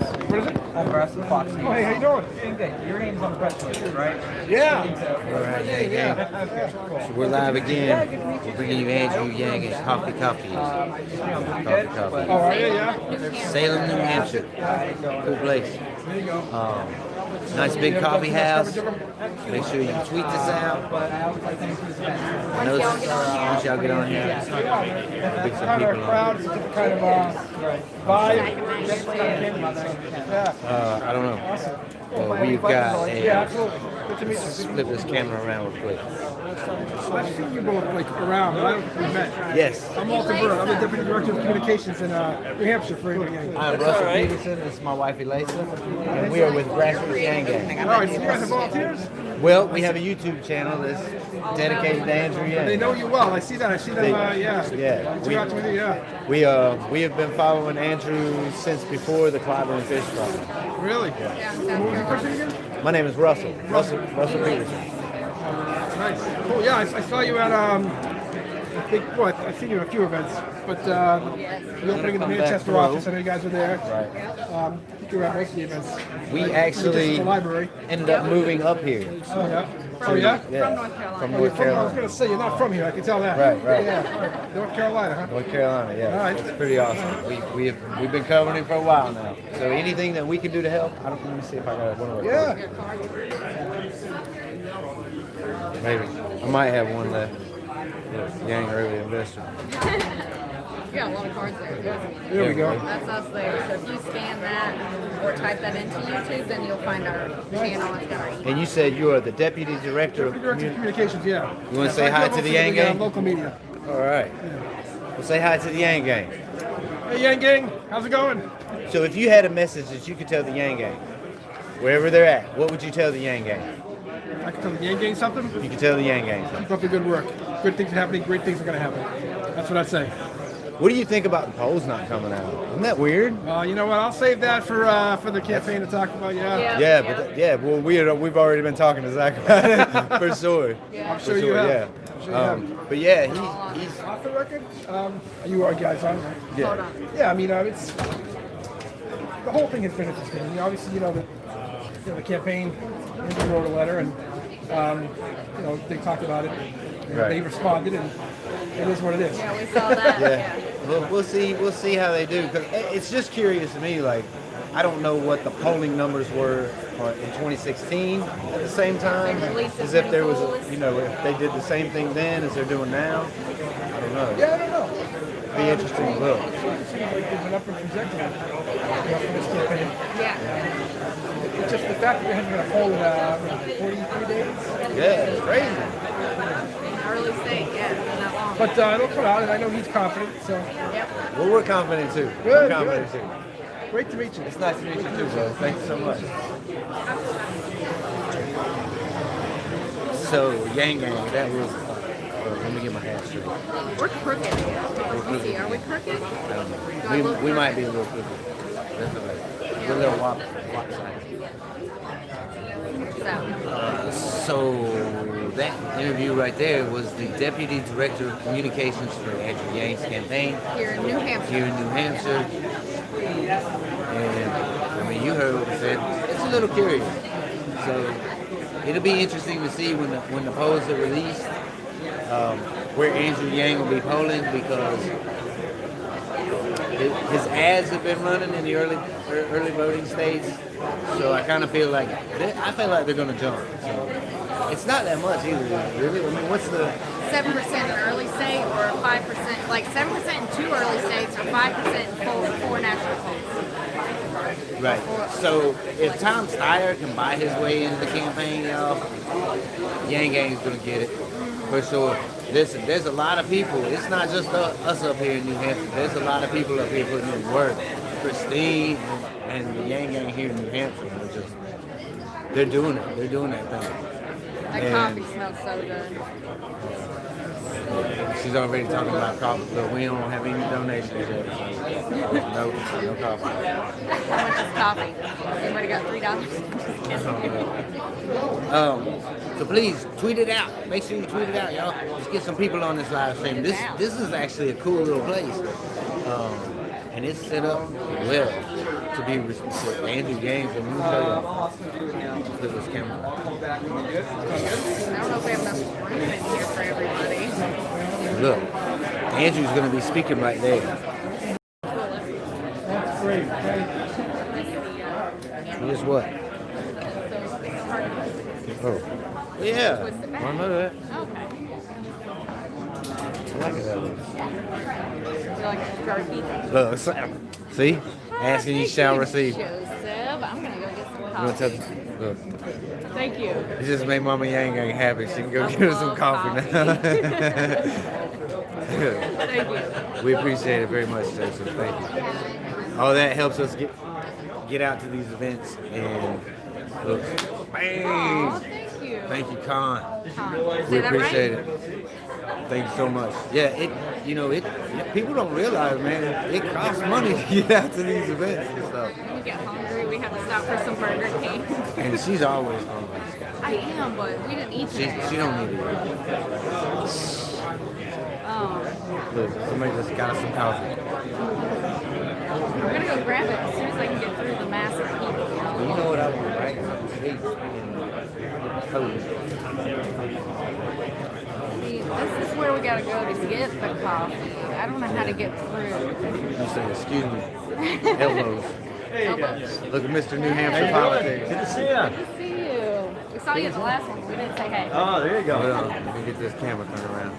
What is it? Home Press and Fox News. Oh, hey, how you doing? Good. Your name's on the press release, right? Yeah. All right, gang, gang. So we're live again. We're bringing you Andrew Yang and Coffee. Coffee. Oh, are you? Yeah. Salem, New Hampshire. Cool place. Nice big coffee house. Make sure you tweet this out. I know once y'all get on here, there'll be some Kind of people on. crowd, it's a different kind of vibe. Yeah. I don't know. Well, we've got Yeah, absolutely. Good to meet you. flip this camera around real quick. I've seen you both like around, but I don't think we've met. Yes. I'm Walter Burr. I'm the Deputy Director of Communications in New Hampshire for Indiana. I'm Russell Peterson. This is my wife Elisa, and we are with Grassroots Yang Gang. All right, so you guys are volunteers? Well, we have a YouTube channel that's dedicated to Andrew Yang. They know you well. I see that. I see them. Yeah. Yeah. We got to with you. Yeah. We have been following Andrew since before the Clyburn Fish Fry. Really? Yeah. What was your first name again? My name is Russell Peterson. Nice. Cool. Yeah, I saw you at I think I've seen you at a few events, but the opening in the Manchester office. I know you guys were there. Right. I think you were at most of the events. We Like, actually the library. ended up moving up here. Oh yeah. Oh yeah. Yeah. Oh, From you're North from, I was Carolina. gonna say you're not from here. I can tell that. Right. Yeah. North Carolina, huh? North Carolina, yeah. All right. It's pretty awesome. We've been covering it for a while now. So anything that we can do to help, let me see if I got one of those. Yeah. Maybe. I might have one left. Yeah, Yang early investor. You got a lot of cards there. There we go. That's us there. So if you scan that or type that into YouTube, then you'll find our channel. It's got our email. And you said you are the deputy director of Director of Communications. Yeah. You wanna Yeah, say I hi cover to the for Yang gang? Local media. All right. Well, say hi to the Yang gang. Hey Yang gang, how's it going? So if you had a message that you could tell the Yang gang, wherever they're at, what would you tell the Yang gang? I can tell the Yang gang something. You could tell the Yang gang something. Keep up the good work. Good things are happening. Great things are going to happen. That's what I'd say. What do you think about the polls not coming out? Isn't that weird? You know what? I'll save that for the campaign to talk about. Yeah. Well, we've already been talking to Zach about it for sure. I'm For sure you have. Yeah. I'm sure you have. But yeah, he's Off the record, you are guys on. Right? yeah. Hold on. Yeah. I mean, it's the whole thing has been interesting. Obviously, the campaign. Andrew wrote a letter, and they talked about it. And Right. They responded, and it is what it is. Yeah, we saw that. Yeah. Well, we'll see how they do. Cause it's just curious to me. Like, I don't know what the polling numbers were in 2016 at the same time, as if there was, if they did the same thing then as they're doing now. I don't know. Yeah, I don't know. It'd be interesting to look. It seems like there's an upward trajectory for this campaign. Yeah. It's just the fact that we haven't been a poll in 43 days. Yeah, it's crazy. In early state, yeah, not that long. But it'll come out, and I know he's confident. So Yep. Well, we're confident too. Good, We're confident good. too. great to meet you. It's nice to meet you too, bro. Thank you so much. So, Yang Gang, that was. Let me get my hat straight. We're crooked. Let me see. Are we crooked? I don't know. We might be a little crooked. That's all right. We're a little lopsided. So that interview right there was the Deputy Director of Communications for Andrew Yang's campaign Here in New Hampshire. here in New Hampshire. And I mean, you heard what he said. It's a little curious. So it'll be interesting to see when the polls are released, where Andrew Yang will be polling, because his ads have been running in the early voting states. So I kind of feel like they're going to jump. So it's not that much either, really. I mean, what's the 7% in early state or 5%, like 7% in 2 early states or 5% in 4 national polls. right? So if Tom Steyer can buy his way into the campaign, y'all, Yang Gang's going to get it for sure. There's a lot of people. It's not just us up here in New Hampshire. There's a lot of people up here putting in work. Christine and the Yang Gang here in New Hampshire they're doing it. They're doing that thing. That coffee smells so good. She's already talking about coffee, but we don't have any donations yet. So no coffee. How much is coffee? Anybody got $3? So please tweet it out. Make sure you tweet it out, y'all. Let's get some people on this live stream. This is actually a cool little place, and it's set up well. to be Andrew Gaines. Let me tell you, flip this camera. I don't know if we have enough room in here for everybody. Look, Andrew's going to be speaking right there. That's great. Here's what? Oh, yeah. I know that. Okay. I like it that way. You like a Sharpie? Look, see? Asking you shall receive. Joseph, I'm gonna go get some You want to coffee. tell, look, Thank you. it just made Mama Yang Yang happy. She can go get her some coffee now. Thank you. We appreciate it very much, Joseph. Thank you. All that helps us get out to these events and look. Bang! Aw, thank you. Thank you, Con. Say We that appreciate right? it. Thank you so much. Yeah, people don't realize, man, it costs money to get out to these events and stuff. When we get hungry, we have to stop for some Burger King. And she's always hungry. I am, but we didn't eat She today. don't need it. Oh, Look, somebody just got us some coffee. I'm gonna go grab it as soon as I can get through the mass of people. You know what I want, right? Cake and toast. See, this is where we gotta go to get the coffee. I don't know how to get through. You say, excuse me. Elbows. Hey, you guys. Look at Mr. New Hampshire Good politics. to see ya. Good to see you. We saw you at the last one, but we didn't say hey. Oh, there you Hold go. on, let me get this camera turned around.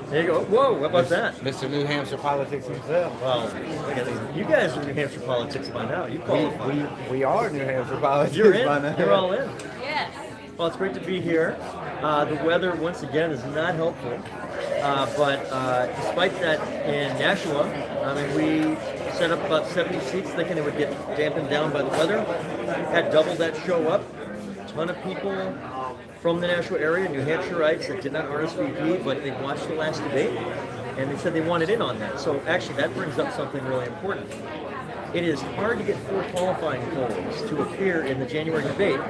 There you go. Whoa, what about that? Mr. New Hampshire politics himself. Well, look at this. You guys are New Hampshire politics by now. You qualify. We are New Hampshire politics. You're by now. in. You're all in. Yes. Well, it's great to be here. The weather, once again, is not helpful. But despite that, in Nashua, I mean, we set up about 70 seats thinking it would get dampened down by the weather. Had double that show up. A ton of people from the Nashua area, New Hampshireites that did not RSVP, but they watched the last debate, and they said they wanted in on that. So actually, that brings up something really important. It is hard to get 4 qualifying polls to appear in the January debate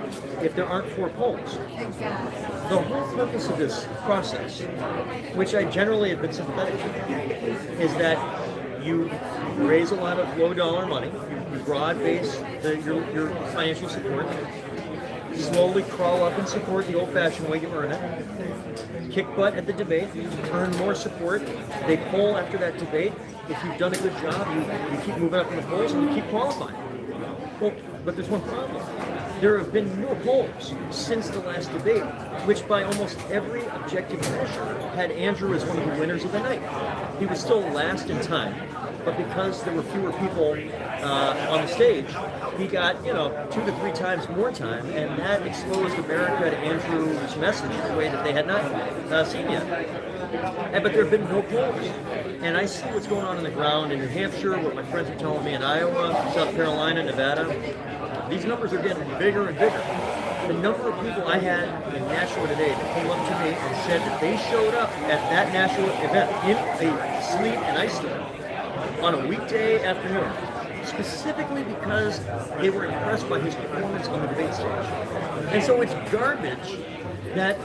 if there aren't 4 polls. Exactly. The whole purpose of this process, which I generally have been sympathetic to, is that you raise a lot of low-dollar money, you broad-base your financial support, slowly crawl up and support the old-fashioned way you earn it, kick butt at the debate, earn more support, they poll after that debate. If you've done a good job, you keep moving up in the polls and you keep qualifying. Well, but there's one problem. There have been no polls since the last debate, which by almost every objective measure had Andrew as one of the winners of the night. He was still last in time, but because there were fewer people on the stage, he got 2 to 3 times more time, and that exposed America to Andrew's message in a way that they had not seen yet. But there have been no polls. And I see what's going on the ground in New Hampshire, what my friends are telling me in Iowa, South Carolina, Nevada. These numbers are getting bigger and bigger. The number of people I had in Nashua today that came up to me and said that they showed up at that Nashua event in a sleet and ice storm on a weekday afternoon, specifically because they were impressed by his performance on the debate stage. And so it's garbage that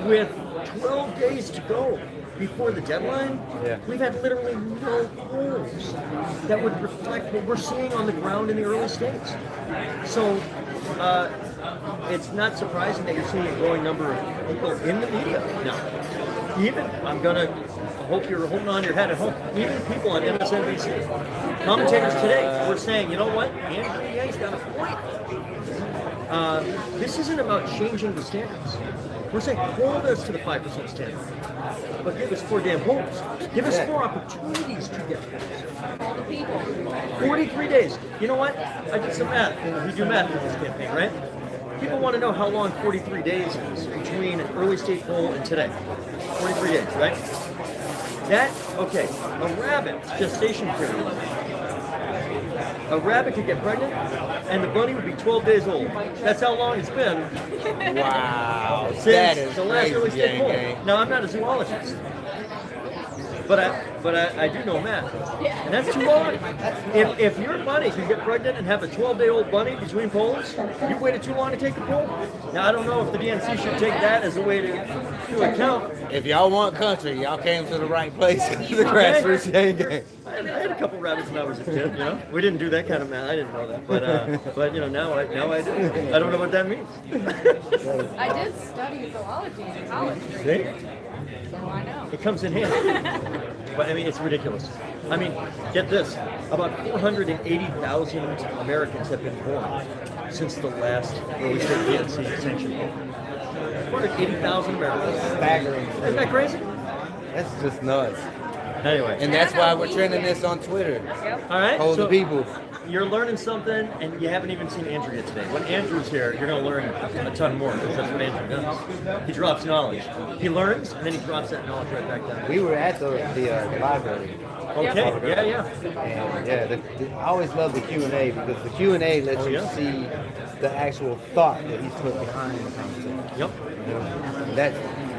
with 12 days to go before the deadline, we've had literally no polls that would reflect what we're seeing on the ground in the early states. So it's not surprising that you're seeing a growing number of people in the media now. Even, I hope you're holding on to your head at home, even people on MSNBC, commentators today were saying, you know what, Andrew Yang's got a point. This isn't about changing the standards. We're saying hold us to the 5% standard, but give us 4 damn polls. Give us 4 opportunities to get polls. All the people. 43 days. You know what? I did some math. We do math in this campaign, right? People want to know how long 43 days is between an early state poll and today. 43 days, right? A rabbit's gestation period. A rabbit could get pregnant, and the bunny would be 12 days old. That's how long it's been Wow. That since is the last early crazy, state poll. Yang. Now, I'm not a zoologist, but I do know math, and that's too long. If your bunny can get pregnant and have a 12-day-old bunny between polls, you waited too long to take the poll. Now, I don't know if the DNC should take that as a way to account. If y'all want country, y'all came to the right place. The grassroots Yang Gang. I had a couple rabbits when I was a kid. You know, we didn't do that kind of math. I didn't know that, but you know, now I do. I don't know what that means. I did study philology in college. See? So I know. It comes in handy. But I mean, it's ridiculous. I mean, get this: about 480,000 Americans have been born since the last early state DNC sanction. 480,000 Americans. Staggering. Isn't that crazy? That's just nuts. Anyway. And that's why we're trending this on Twitter. Yep. All right. Hold the people. You're learning something, and you haven't even seen Andrew yet today. When Andrew's here, you're going to learn a ton more, because that's what Andrew does. He drops knowledge. He learns, and then he drops that knowledge right back down. We were at the library. Okay, yeah. And yeah, I always love the Q&A because the Q&A lets you see the actual thought that he's put behind the conversation. Yep. You know, that,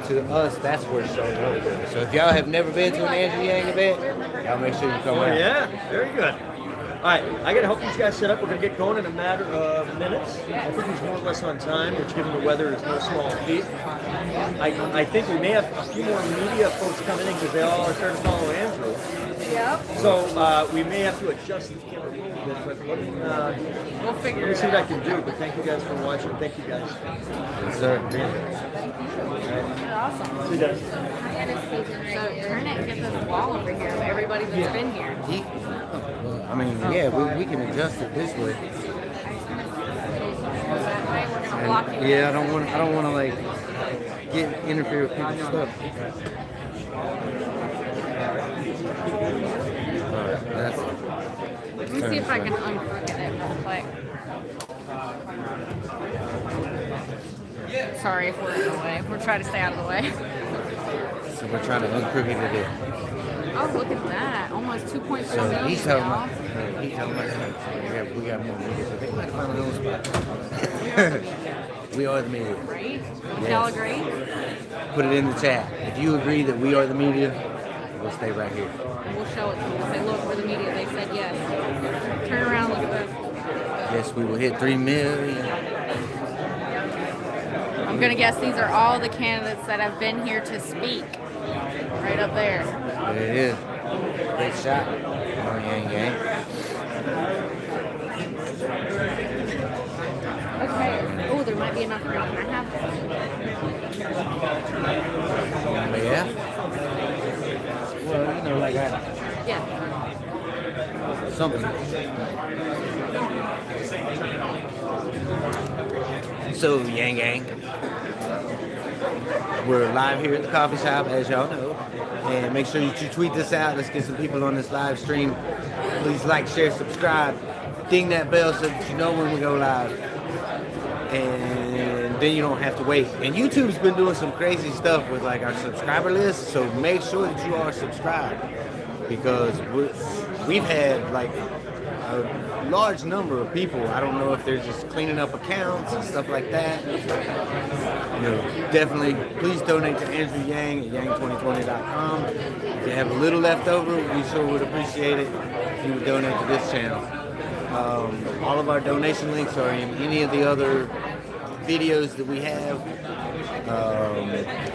to us, that's where it's showing up. So if y'all have never been to an Andrew Yang event, y'all make sure you come out. Yeah, very good. All right, I got to help these guys set up. We're going to get going in a matter of minutes. I think he's more or less on time, which given the weather is no small feat. I think we may have a few more media folks coming in because they all are starting to follow Andrew. Yep. So we may have to adjust the camera a little bit, but let me see what I can do. But thank you guys for watching. Thank you guys. Yes, sir. Awesome. See you guys. So Kernet gets this wall over here of everybody that's been here. I mean, yeah, we can adjust it this way. That way we're gonna block it. Yeah, I don't want to like interfere with people's stuff. Let me see if I can uncrook it real quick. Sorry if we're in the way. We're trying to stay out of the way. So we're trying to uncrook it today. Oh, look at that. Almost 2.4 So million, he's telling y'all. me, we got more media. So they might find another spot. We are the media. Right? Yes. Y'all agree? Put it in the chat. If you agree that we are the media, we'll stay right here. We'll show it to them. We'll say, look, we're the media. They said yes. Turn around, look at this. Yes, we will hit 3 million. I'm going to guess these are all the candidates that have been here to speak. Right up there. There it is. Great shot. Oh, Yang Yang. Okay. Oh, there might be enough room. Can I have this? Yeah. Well, you know, like Yeah. something. So, Yang Yang. We're live here at the coffee shop, as y'all know. And make sure that you tweet this out. Let's get some people on this live stream. Please like, share, subscribe. Ding that bell so that you know when we go live. And then you don't have to wait. And YouTube's been doing some crazy stuff with like our subscriber list. So make sure that you are subscribed. Because we've had like a large number of people. I don't know if they're just cleaning up accounts and stuff like that. You know, definitely, please donate to Andrew Yang at yang2020.com. If you have a little left over, we sure would appreciate it if you would donate to this channel. All of our donation links are in any of the other videos that we have.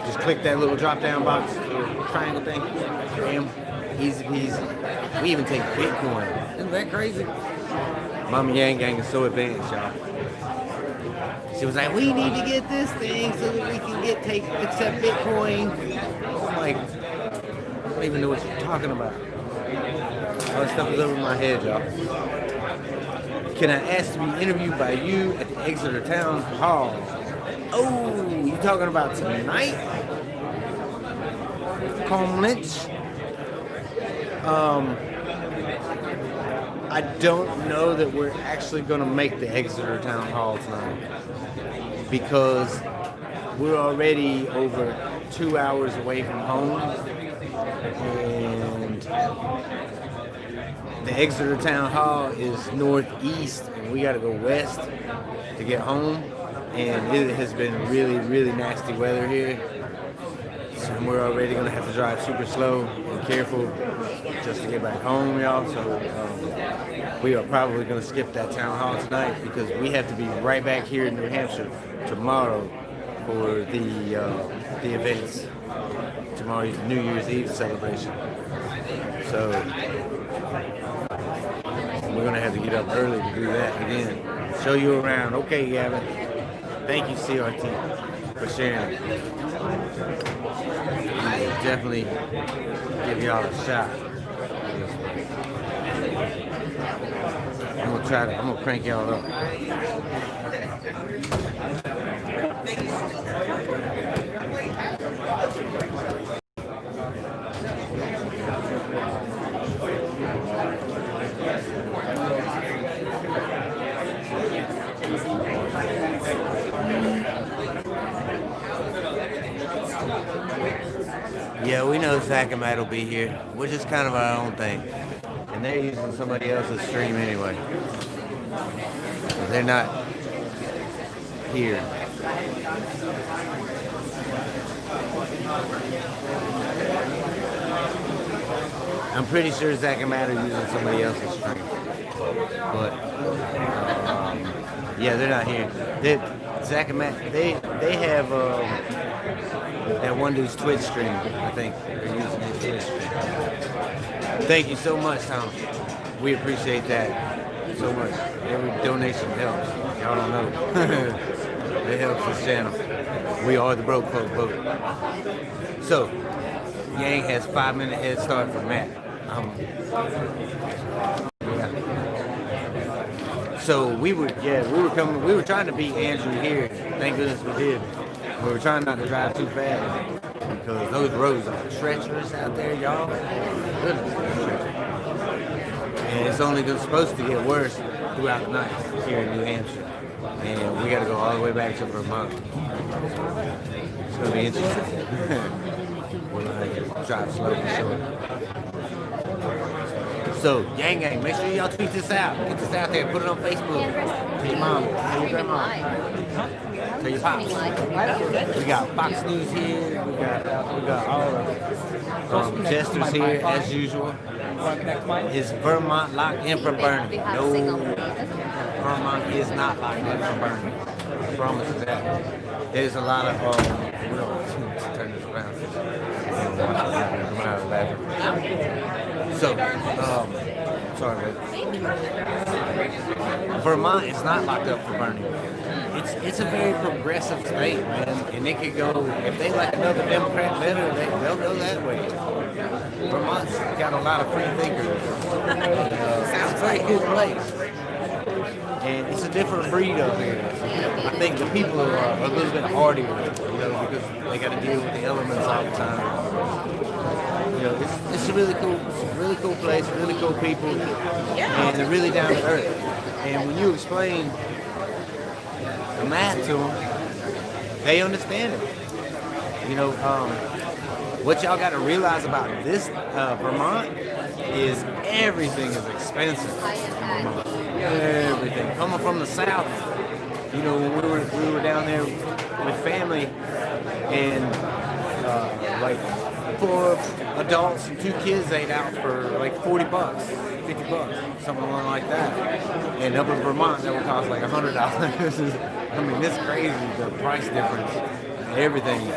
Just click that little drop-down box, little triangle thing. Bam. Easy peasy. We even take Bitcoin. Isn't that crazy? Mama Yang Gang is so advanced, y'all. She was like, we need to get this thing so that we can accept Bitcoin. I'm like, I don't even know what you're talking about. All this stuff is over my head, y'all. Can I ask to be interviewed by you at the Exeter Town Hall? Oh, you talking about tonight? Comments? I don't know that we're actually going to make the Exeter Town Hall tonight because we're already over 2 hours away from home, and the Exeter Town Hall is northeast, and we got to go west to get home, and it has been really, really nasty weather here. So we're already going to have to drive super slow and careful just to get back home, y'all. So we are probably going to skip that town hall tonight because we have to be right back here in New Hampshire tomorrow for the events. Tomorrow's New Year's Eve celebration. So we're gonna have to get up early to do that again. Show you around. Okay, Gavin. Thank you, CRT, for sharing. We'll definitely give y'all a shot. I'm gonna crank y'all up. Yeah, we know Zach and Matt will be here. We're just kind of our own thing. And they're using somebody else's stream anyway. They're not here. I'm pretty sure Zach and Matt are using somebody else's stream. But, yeah, they're not here. Zach and Matt, they have that one dude's Twitch stream, I think. They're using his Twitch stream. Thank you so much, Tom. We appreciate that so much. Every donation helps. Y'all don't know. It helps this channel. We are the broke folk vote. So, Yang has 5-minute head start for Matt. Yeah. So we were trying to beat Andrew here. Thank goodness we did. We were trying not to drive too fast because those roads are treacherous out there, y'all. Goodness. And it's only supposed to get worse throughout the night here in New Hampshire. And we got to go all the way back to Vermont. It's going to be interesting. We're going to drive slow and short. So, Yang Gang, make sure y'all tweet this out. Get this out there. Put it on Facebook. Tell your mom. Tell your grandma. Tell your pops. We got Fox News here. We got all the jesters here as usual. Is Vermont locked in for burning? No, Vermont is not locked in for burning. I promise you that. There's a lot of turn this around. So, sorry, babe. Vermont is not locked up for burning. It's a very progressive state, man, and they could go, if they like another Democrat better, they'll go that way. Vermont's got a lot of free thinkers. It's a very good place. And it's a different breed over here. I think the people are a little bit hardier, because they got to deal with the elements all the time. It's a really cool place, really cool people, and they're really down to earth. And when you explain the math to them, they understand it. What y'all got to realize about this Vermont is everything is expensive in Vermont. Everything. Coming from the south, when we were down there with family, and like 4 adults and 2 kids ate out for like $40, $50, something like that. And up in Vermont, that would cost like $100. I mean, it's crazy, the price difference and everything.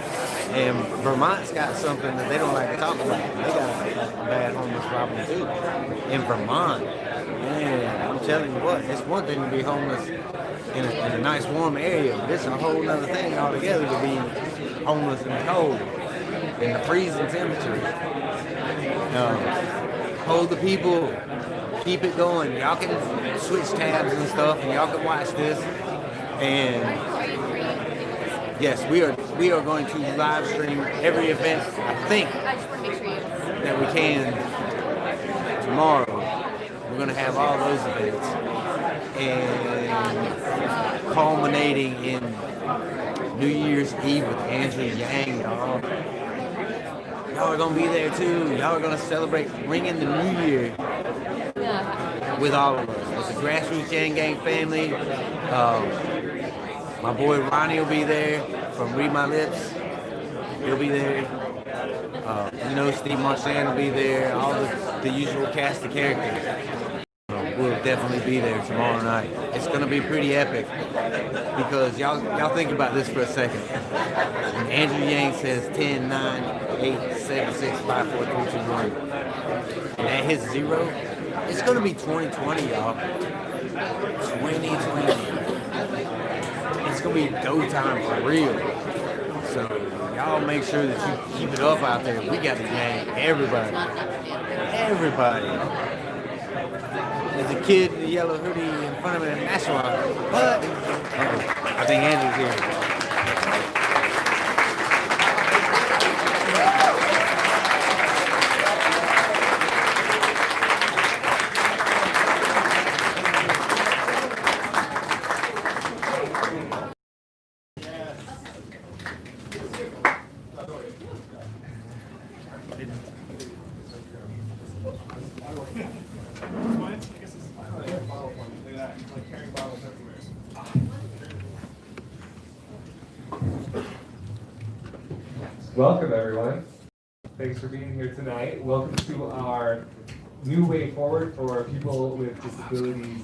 And Vermont's got something that they don't like to talk about. They got a bad homeless problem too. In Vermont, man, I'm telling you what, it's one thing to be homeless in a nice warm area, but it's a whole other thing altogether to be homeless in the cold, in the freezing temperatures. Hold the people, keep it going. Y'all can switch tabs and stuff, and y'all can watch this. And yes, we are going to live stream every event, I think, that we can tomorrow. We're going to have all those events. And culminating in New Year's Eve with Andrew Yang, y'all. Y'all are going to be there too. Y'all are going to celebrate ringing the new year with all of us. With the Grassroots Yang Gang family. My boy Ronnie will be there from Read My Lips. He'll be there. Steve Marchand will be there. All the usual cast of characters. We'll definitely be there tomorrow night. It's going to be pretty epic because y'all think about this for a second. When Andrew Yang says 10, 9, 8, 7, 6, 5, 4, 3, 2, 1, and that hits 0, It's gonna be 2020, y'all. 2020. It's gonna be go time for real. So y'all make sure that you keep it up out there. We got to gang everybody. Everybody. There's a kid in the yellow hoodie in front of me, and that's why. But I think Andrew's here. Welcome, everyone. Thanks for being here tonight. Welcome to our new way forward for people with disabilities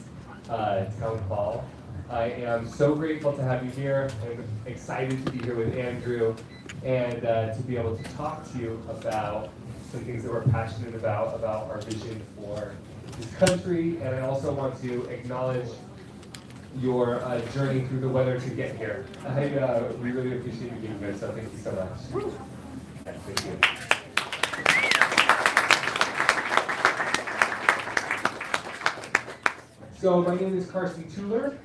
town hall. I am so grateful to have you here. I'm excited to be here with Andrew and to be able to talk to you about some things that we're passionate about our vision for this country. And I also want to acknowledge your journey through the weather to get here. We really appreciate you being here, so thank you so much. Thank you. So my name is Carson Tuller.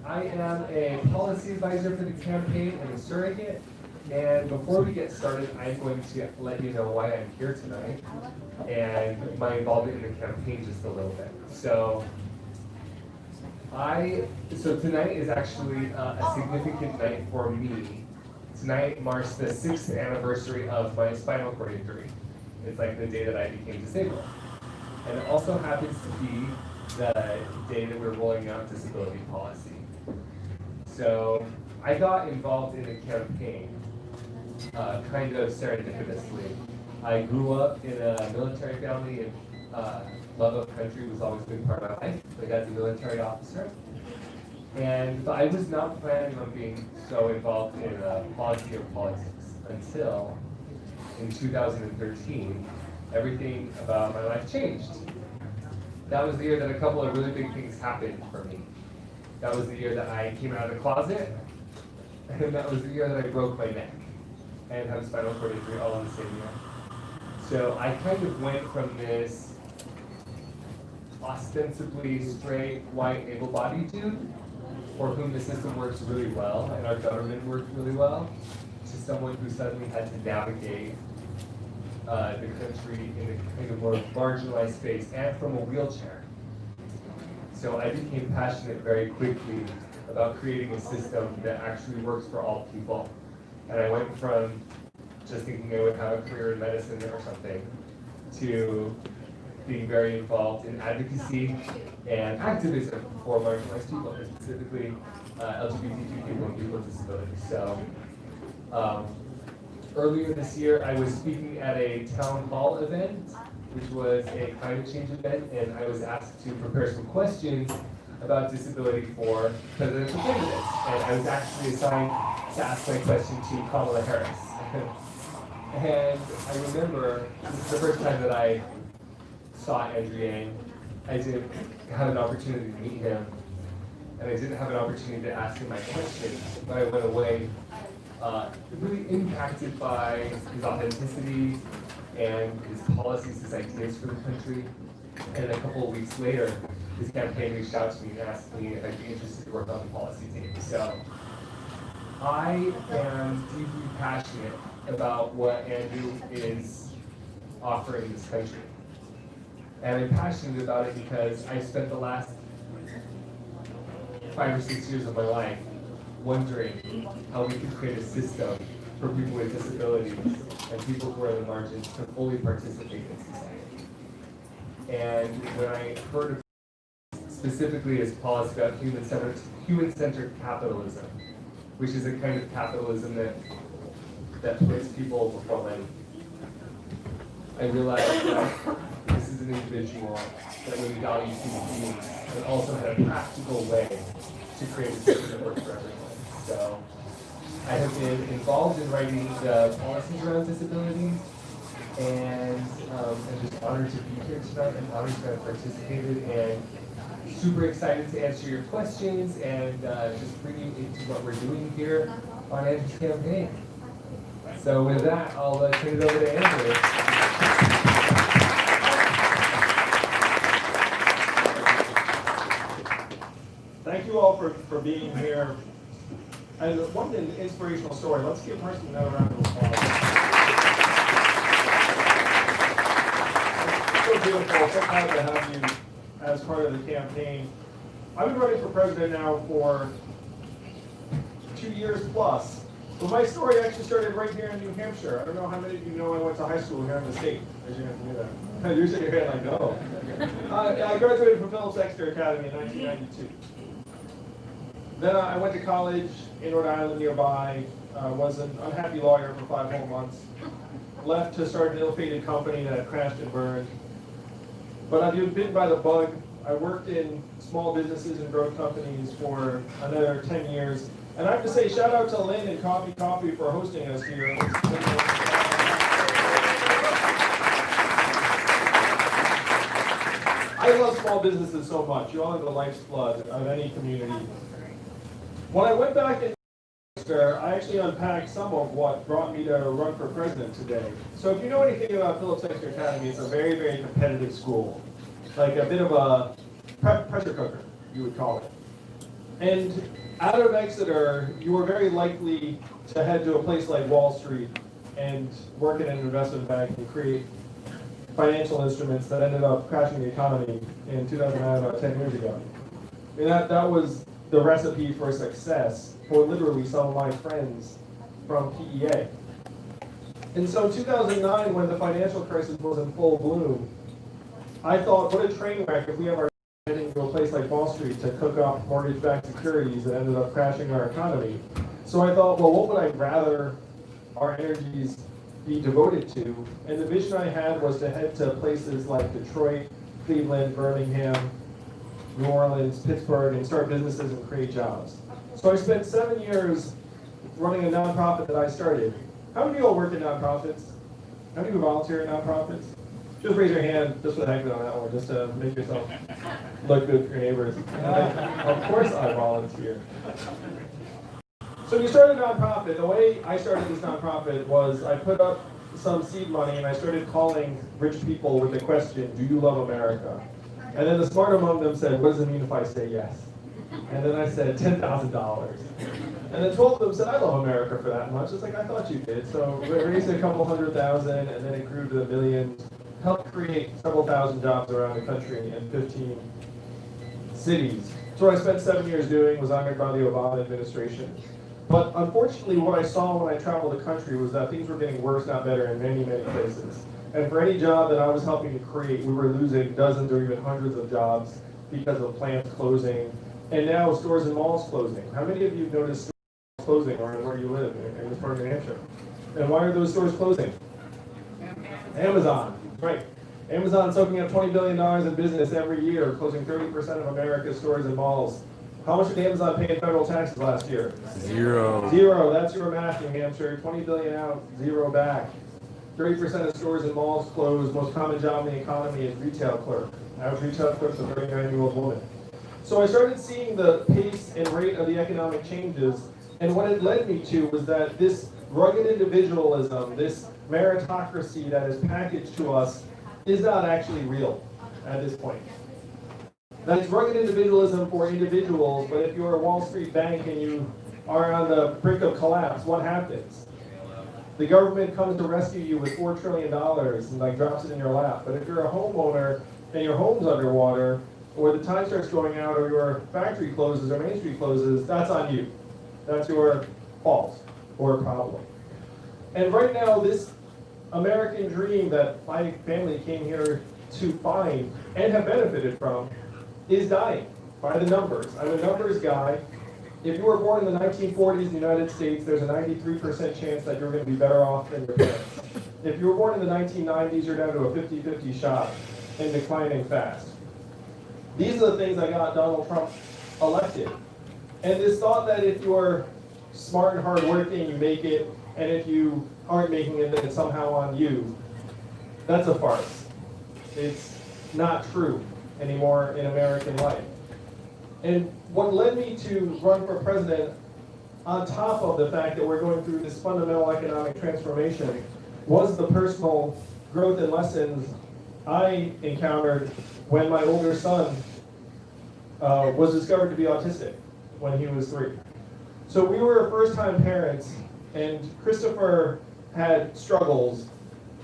I am a policy advisor for the campaign and a surrogate. And before we get started, I'm going to let you know why I'm here tonight and my involvement in the campaign just a little bit. So tonight is actually a significant night for me. Tonight marks the 6th anniversary of my spinal cord injury. It's like the day that I became disabled. And it also happens to be the day that we're rolling out disability policy. So I got involved in a campaign kind of serendipitously. I grew up in a military family and love of country was always a big part of my life. My dad's a military officer. And I was not planning on being so involved in policy or politics until in 2013, everything about my life changed. That was the year that a couple of really big things happened for me. That was the year that I came out of the closet, and that was the year that I broke my neck and had a spinal cord injury all in the same year. So I kind of went from this ostensibly straight, white, able-bodied dude for whom the system works really well and our government worked really well, to someone who suddenly had to navigate the country in a kind of more marginalized space and from a wheelchair. So I became passionate very quickly about creating a system that actually works for all people. And I went from just thinking I would have a career in medicine or something to being very involved in advocacy and activism for marginalized people, and specifically LGBTQ people and people with disabilities. So earlier this year, I was speaking at a town hall event, which was a climate change event, and I was asked to prepare some questions about disability for presidential candidates. And I was actually assigned to ask my question to Kamala Harris. And I remember, this is the first time that I saw Andrew Yang. I didn't have an opportunity to meet him, and I didn't have an opportunity to ask him my question, but I went away really impacted by his authenticity and his policies, his ideas for the country. And a couple of weeks later, his campaign reached out to me and asked me if I'd be interested to work on the policy team. So I am deeply passionate about what Andrew is offering this country. And I'm passionate about it because I spent the last 5 or 6 years of my life wondering how we could create a system for people with disabilities and people who are on the margins to fully participate in society. And when I heard of specifically as policy about human-centered capitalism, which is a kind of capitalism that puts people before money, I realized that this is an individual that really values human beings, but also had a practical way to create a system that works for everyone. So I have been involved in writing the policies around disabilities and I'm just honored to be here tonight and honored to have participated and super excited to answer your questions and just bring you into what we're doing here on Andrew's campaign. So with that, I'll turn it over to Andrew. Thank you all for being here. And one inspirational story. Let's give Mercy another round of applause. It's so beautiful. So proud to have you as part of the campaign. I've been running for president now for 2 years plus. But my story actually started right here in New Hampshire. I don't know how many of you know I went to high school here in the state. Raise your hand to do that. You're shaking your head like, no. I graduated from Phillips Exeter Academy in 1992. Then I went to college in Rhode Island nearby, was an unhappy lawyer for 5 whole months, left to start an ill-fated company that crashed and burned. But I've been bitten by the bug. I worked in small businesses and growth companies for another 10 years. And I have to say, shout out to Lynn and Coffee for hosting us here. I love small businesses so much. You all are the lifeblood of any community. When I went back in I actually unpacked some of what brought me to run for president today. So if you know anything about Phillips Exeter Academy, it's a very, very competitive school. Like a bit of a pressure cooker, you would call it. And out of Exeter, you were very likely to head to a place like Wall Street and work in an investment bank and create financial instruments that ended up crashing the economy in 2009, about 10 years ago. I mean, that was the recipe for success for literally some of my friends from PEA. And so in 2009, when the financial crisis was in full bloom, I thought, what a train wreck if we have our heading to a place like Wall Street to cook up mortgage-backed securities that ended up crashing our economy. So I thought, well, what would I rather our energies be devoted to? And the vision I had was to head to places like Detroit, Cleveland, Birmingham, New Orleans, Pittsburgh, and start businesses and create jobs. So I spent 7 years running a nonprofit that I started. How many of you all work in nonprofits? How many of you volunteer in nonprofits? Just raise your hand just for the heck of it on that one, just to make yourself look good for your neighbors. Of course I volunteer. So you start a nonprofit. The way I started this nonprofit was I put up some seed money and I started calling rich people with the question, do you love America? And then the smart among them said, what does it mean if I say yes? And then I said, $10,000. And then 12 of them said, I love America for that much. It's like, I thought you did. So we raised a couple 100,000, and then it grew to the millions. Helped create several thousand jobs around the country in 15 cities. So what I spent 7 years doing was honored by the Obama administration. But unfortunately, what I saw when I traveled the country was that things were getting worse, not better, in many, many places. And for any job that I was helping to create, we were losing dozens or even hundreds of jobs because of plants closing, and now stores and malls closing. How many of you noticed stores closing or where you live in this part of New Hampshire? And why are those stores closing? Amazon, right. Amazon soaking up $20 billion in business every year, closing 30% of America's stores and malls. How much did Amazon pay in federal taxes last year? Zero. That's your math, New Hampshire. 20 billion out, zero back. 30% of stores and malls closed. Most common job in the economy is retail clerk. Average retail clerk is a 39-year-old woman. So I started seeing the pace and rate of the economic changes, and what it led me to was that this rugged individualism, this meritocracy that is packaged to us, is not actually real at this point. That it's rugged individualism for individuals, but if you're a Wall Street bank and you are on the brink of collapse, what happens? The government comes to rescue you with $4 trillion and drops it in your lap. But if you're a homeowner and your home's underwater, or the tide starts going out, or your factory closes, or Main Street closes, that's on you. That's your fault or problem. And right now, this American dream that my family came here to find and have benefited from is dying by the numbers. I'm a numbers guy. If you were born in the 1940s in the United States, there's a 93% chance that you're going to be better off than your parents. If you were born in the 1990s, you're down to a 50-50 shot and declining fast. These are the things that got Donald Trump elected. And this thought that if you're smart and hardworking, you make it, and if you aren't making it, then it's somehow on you. That's a farce. It's not true anymore in American life. And what led me to run for president, on top of the fact that we're going through this fundamental economic transformation, was the personal growth and lessons I encountered when my older son was discovered to be autistic when he was 3. So we were first-time parents, and Christopher had struggles,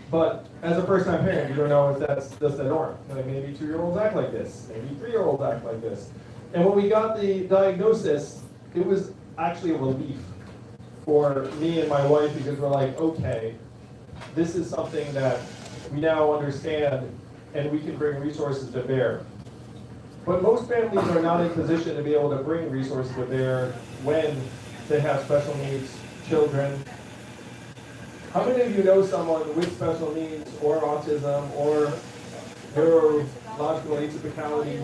but as a first-time parent, you don't know if that's just the norm. Like maybe 2-year-olds act like this, maybe 3-year-olds act like this. And when we got the diagnosis, it was actually a relief for me and my wife, because we're like, okay, this is something that we now understand and we can bring resources to bear. But most families are not in position to be able to bring resources to bear when they have special needs children. How many of you know someone with special needs or autism or neurological atypicality?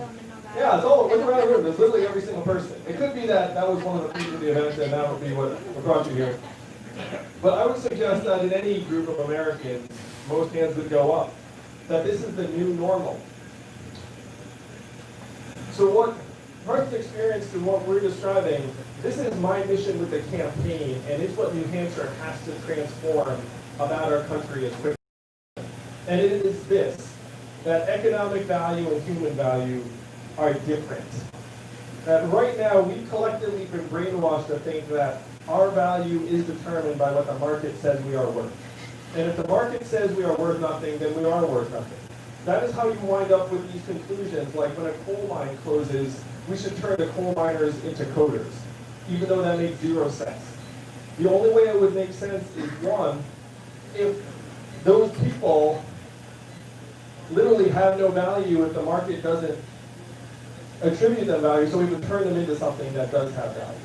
Yeah, it's all, look around the room, there's literally every single person. It could be that that was one of the features of the event and that would be what brought you here. But I would suggest that in any group of Americans, most hands would go up, that this is the new normal. So what Hart's experienced and what we're describing, this is my mission with the campaign, and it's what New Hampshire has to transform about our country as quickly. And it is this, that economic value and human value are different. That right now, we've collectively been brainwashed to think that our value is determined by what the market says we are worth. And if the market says we are worth nothing, then we are worth nothing. That is how you wind up with these conclusions, like when a coal mine closes, we should turn the coal miners into coders, even though that makes 0 sense. The only way it would make sense is, one, if those people literally have no value if the market doesn't attribute them value, so we would turn them into something that does have value.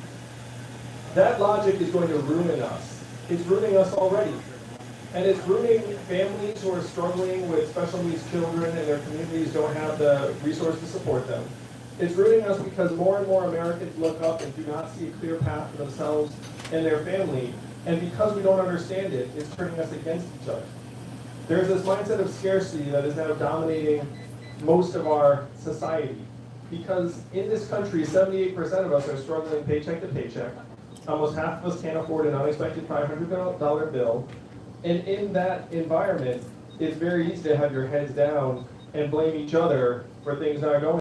That logic is going to ruin us. It's ruining us already. And it's ruining families who are struggling with special needs children and their communities don't have the resources to support them. It's ruining us because more and more Americans look up and do not see a clear path for themselves and their family. And because we don't understand it, it's turning us against each other. There's this mindset of scarcity that is now dominating most of our society. Because in this country, 78% of us are struggling paycheck to paycheck. Almost half of us can't afford an unexpected $500 bill. And in that environment, it's very easy to have your heads down and blame each other for things that are going on.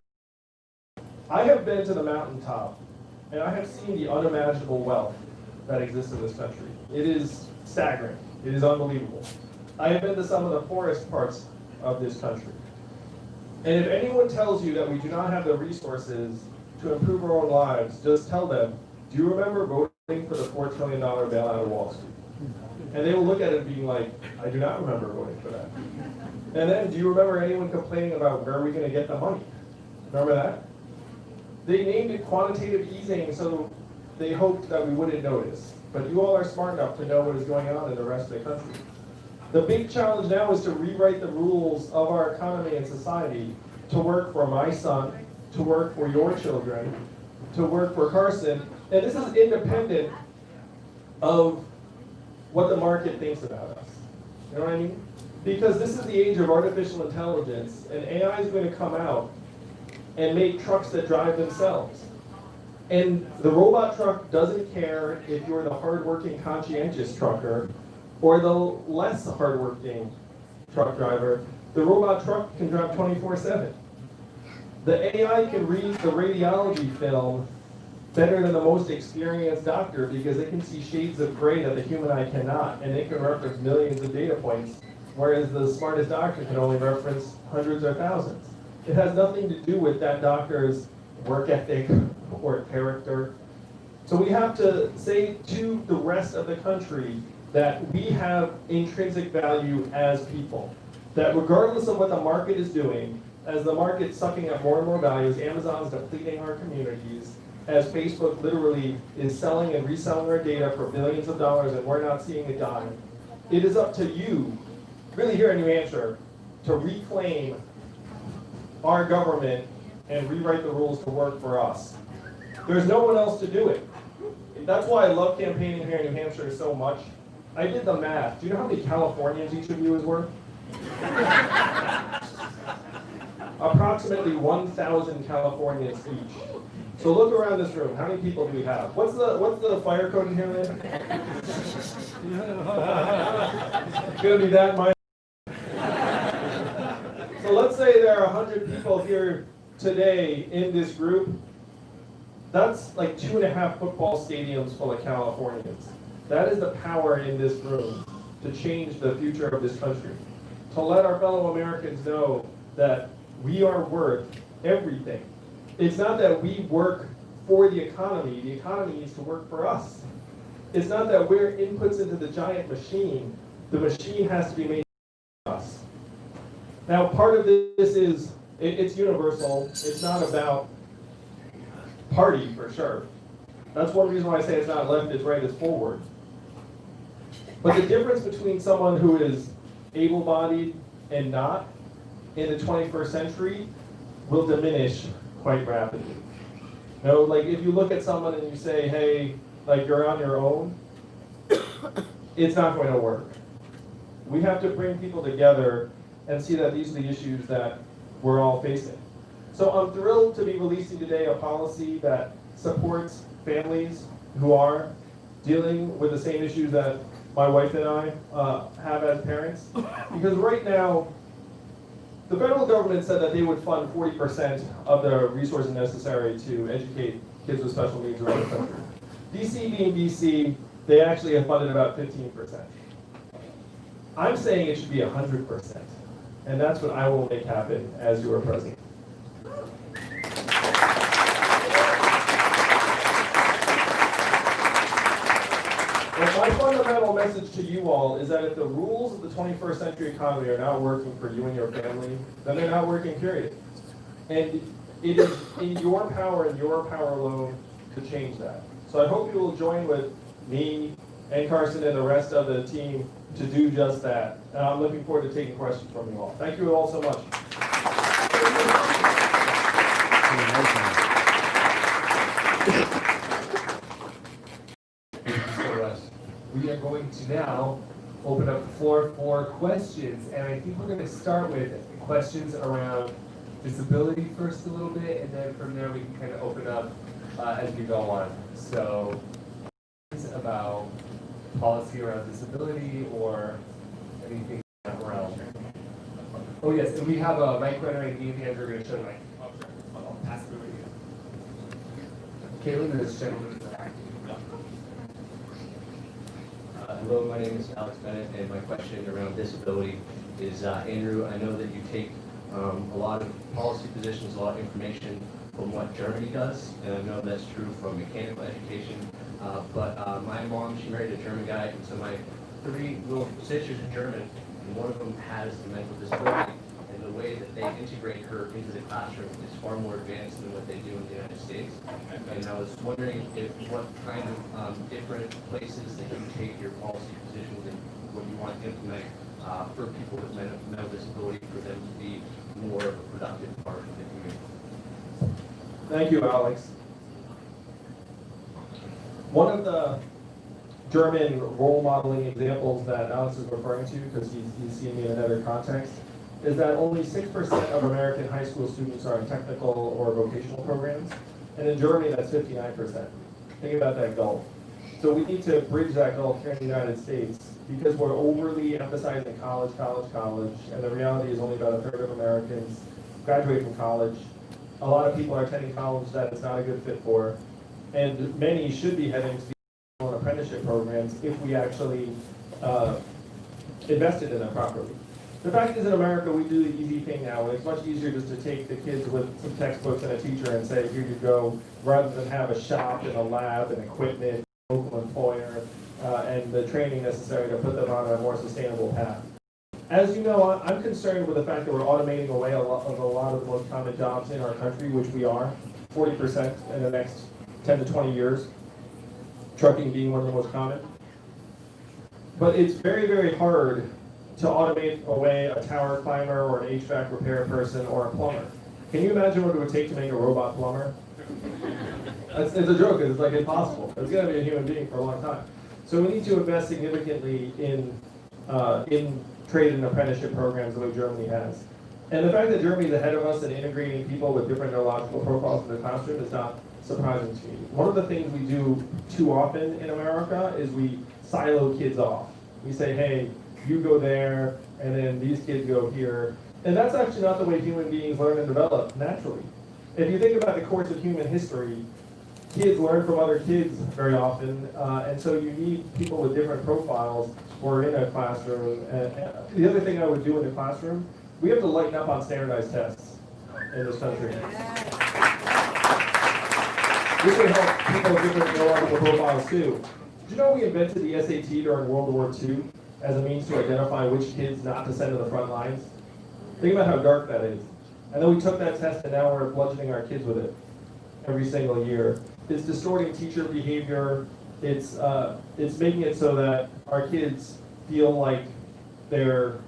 I have been to the mountaintop, and I have seen the unimaginable wealth that exists in this country. It is staggering. It is unbelievable. I have been to some of the poorest parts of this country. And if anyone tells you that we do not have the resources to improve our own lives, just tell them, do you remember voting for the $4 trillion bailout of Wall Street? And they will look at it being like, I do not remember voting for that. And then, do you remember anyone complaining about where are we going to get the money? Remember that? They named it quantitative easing, so they hoped that we wouldn't notice. But you all are smart enough to know what is going on in the rest of the country. The big challenge now is to rewrite the rules of our economy and society to work for my son, to work for your children, to work for Carson. And this is independent of what the market thinks about us. You know what I mean? Because this is the age of artificial intelligence, and AI is going to come out and make trucks that drive themselves. And the robot truck doesn't care if you're the hardworking, conscientious trucker or the less hardworking truck driver. The robot truck can drive 24/7. The AI can read the radiology film better than the most experienced doctor because it can see shades of gray that the human eye cannot, and it can reference millions of data points, whereas the smartest doctor can only reference hundreds or thousands. It has nothing to do with that doctor's work ethic or character. So we have to say to the rest of the country that we have intrinsic value as people. That regardless of what the market is doing, as the market's sucking up more and more value, as Amazon's depleting our communities, as Facebook literally is selling and reselling our data for billions of dollars and we're not seeing a dime, it is up to you, really here in New Hampshire, to reclaim our government and rewrite the rules to work for us. There's no one else to do it. That's why I love campaigning here in New Hampshire so much. I did the math. Do you know how many Californians each of you is worth? Approximately 1,000 Californians each. So look around this room. How many people do we have? What's the fire code in here, man? It's gonna be that minor. So let's say there are 100 people here today in this group. That's like 2.5 football stadiums full of Californians. That is the power in this room to change the future of this country. To let our fellow Americans know that we are worth everything. It's not that we work for the economy needs to work for us. It's not that we're inputs into the giant machine. The machine has to be made for us. Now, part of this is, it's universal. It's not about party, for sure. That's one reason why I say it's not left, it's right, it's forward. But the difference between someone who is able-bodied and not in the 21st century will diminish quite rapidly. You know, like if you look at someone and you say, hey, like you're on your own, it's not going to work. We have to bring people together and see that these are the issues that we're all facing. So I'm thrilled to be releasing today a policy that supports families who are dealing with the same issues that my wife and I have as parents. Because right now, the federal government said that they would fund 40% of the resources necessary to educate kids with special needs around the country. DC being DC, they actually have funded about 15%. I'm saying it should be 100%. And that's what I will make happen as your president. And my fundamental message to you all is that if the rules of the 21st century economy are not working for you and your family, then they're not working, period. And it is in your power and your power alone to change that. So I hope you will join with me and Carson and the rest of the team to do just that. And I'm looking forward to taking questions from you all. Thank you all so much. We are going to now open up the floor for questions, and I think we're going to start with questions around disability first a little bit, and then from there we can kind of open up as we go on. So, about policy around disability or anything around. Oh yes, and we have a mic runner and Ian hands are going to show the mic. I'll pass it over to you. Caitlin, this gentleman in the back. Hello, my name is Alex Bennett, and my question around disability is, Andrew, I know that you take a lot of policy positions, a lot of information from what Germany does, and I know that's true from mechanical education, but my mom, she married a German guy, and so my 3 little sisters are German, and one of them has a mental disability, and the way that they integrate her into the classroom is far more advanced than what they do in the United States. And I was wondering what kind of different places that you take your policy positions and what you want to implement for people with mental disability for them to be more of a productive part of the community. Thank you, Alex. One of the German role modeling examples that Alex is referring to, because he's seen me in another context, is that only 6% of American high school students are in technical or vocational programs, and in Germany that's 59%. Think about that gulf. So we need to bridge that gulf here in the United States because we're overly emphasizing college, and the reality is only about a third of Americans graduate from college. A lot of people are attending college that it's not a good fit for, and many should be heading to the apprenticeship programs if we actually invested in them properly. The fact is, in America, we do the easy thing now, and it's much easier just to take the kids with some textbooks and a teacher and say, here you go, rather than have a shop and a lab and equipment, local employer, and the training necessary to put them on a more sustainable path. As you know, I'm concerned with the fact that we're automating away a lot of the most common jobs in our country, which we are, 40% in the next 10 to 20 years, trucking being one of the most common. But it's very, very hard to automate away a tower climber or an HVAC repair person or a plumber. Can you imagine what it would take to make a robot plumber? It's a joke, it's like impossible. It's gonna be a human being for a long time. So we need to invest significantly in in trade and apprenticeship programs the way Germany has. And the fact that Germany is ahead of us in integrating people with different neurological profiles in the classroom is not surprising to me. One of the things we do too often in America is we silo kids off. We say, hey, you go there, and then these kids go here. And that's actually not the way human beings learn and develop naturally. If you think about the course of human history, kids learn from other kids very often, and so you need people with different profiles who are in a classroom. And the other thing I would do in the classroom, we have to lighten up on standardized tests in this country. This would help people with different neurological profiles too. Did you know we invented the SAT during World War II as a means to identify which kids not to send to the front lines? Think about how dark that is. And then we took that test and now we're bludgeoning our kids with it every single year. It's distorting teacher behavior. It's making it so that our kids feel like they're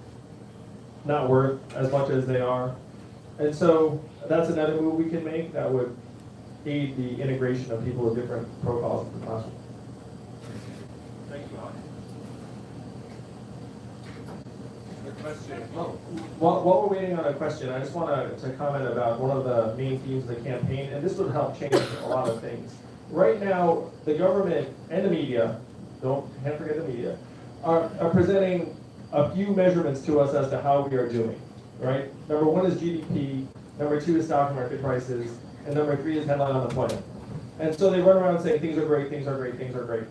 not worth as much as they are. And so that's another move we can make that would aid the integration of people with different profiles in the classroom. Thank you, Alex. While we're waiting on a question, I just want to comment about one of the main themes of the campaign, and this would help change a lot of things. Right now, the government and the media, can't forget the media, are presenting a few measurements to us as to how we are doing, right? Number one is GDP, number two is stock market prices, and number three is headline unemployment. And so they run around saying things are great, things are great, things are great.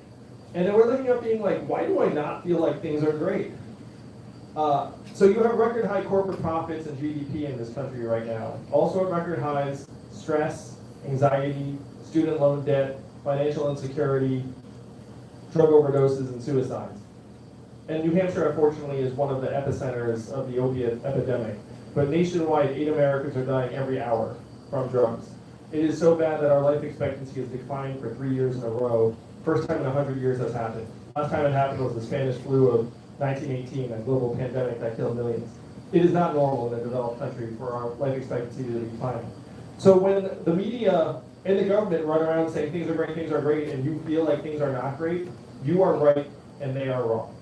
And then we're looking up being like, why do I not feel like things are great? So you have record high corporate profits and GDP in this country right now. Also at record highs, stress, anxiety, student loan debt, financial insecurity, drug overdoses, and suicides. And New Hampshire, unfortunately, is one of the epicenters of the opiate epidemic. But nationwide, 8 Americans are dying every hour from drugs. It is so bad that our life expectancy has declined for 3 years in a row. First time in 100 years that's happened. Last time it happened was the Spanish flu of 1918, a global pandemic that killed millions. It is not normal in a developed country for our life expectancy to decline. So when the media and the government run around saying things are great, and you feel like things are not great, you are right and they are wrong.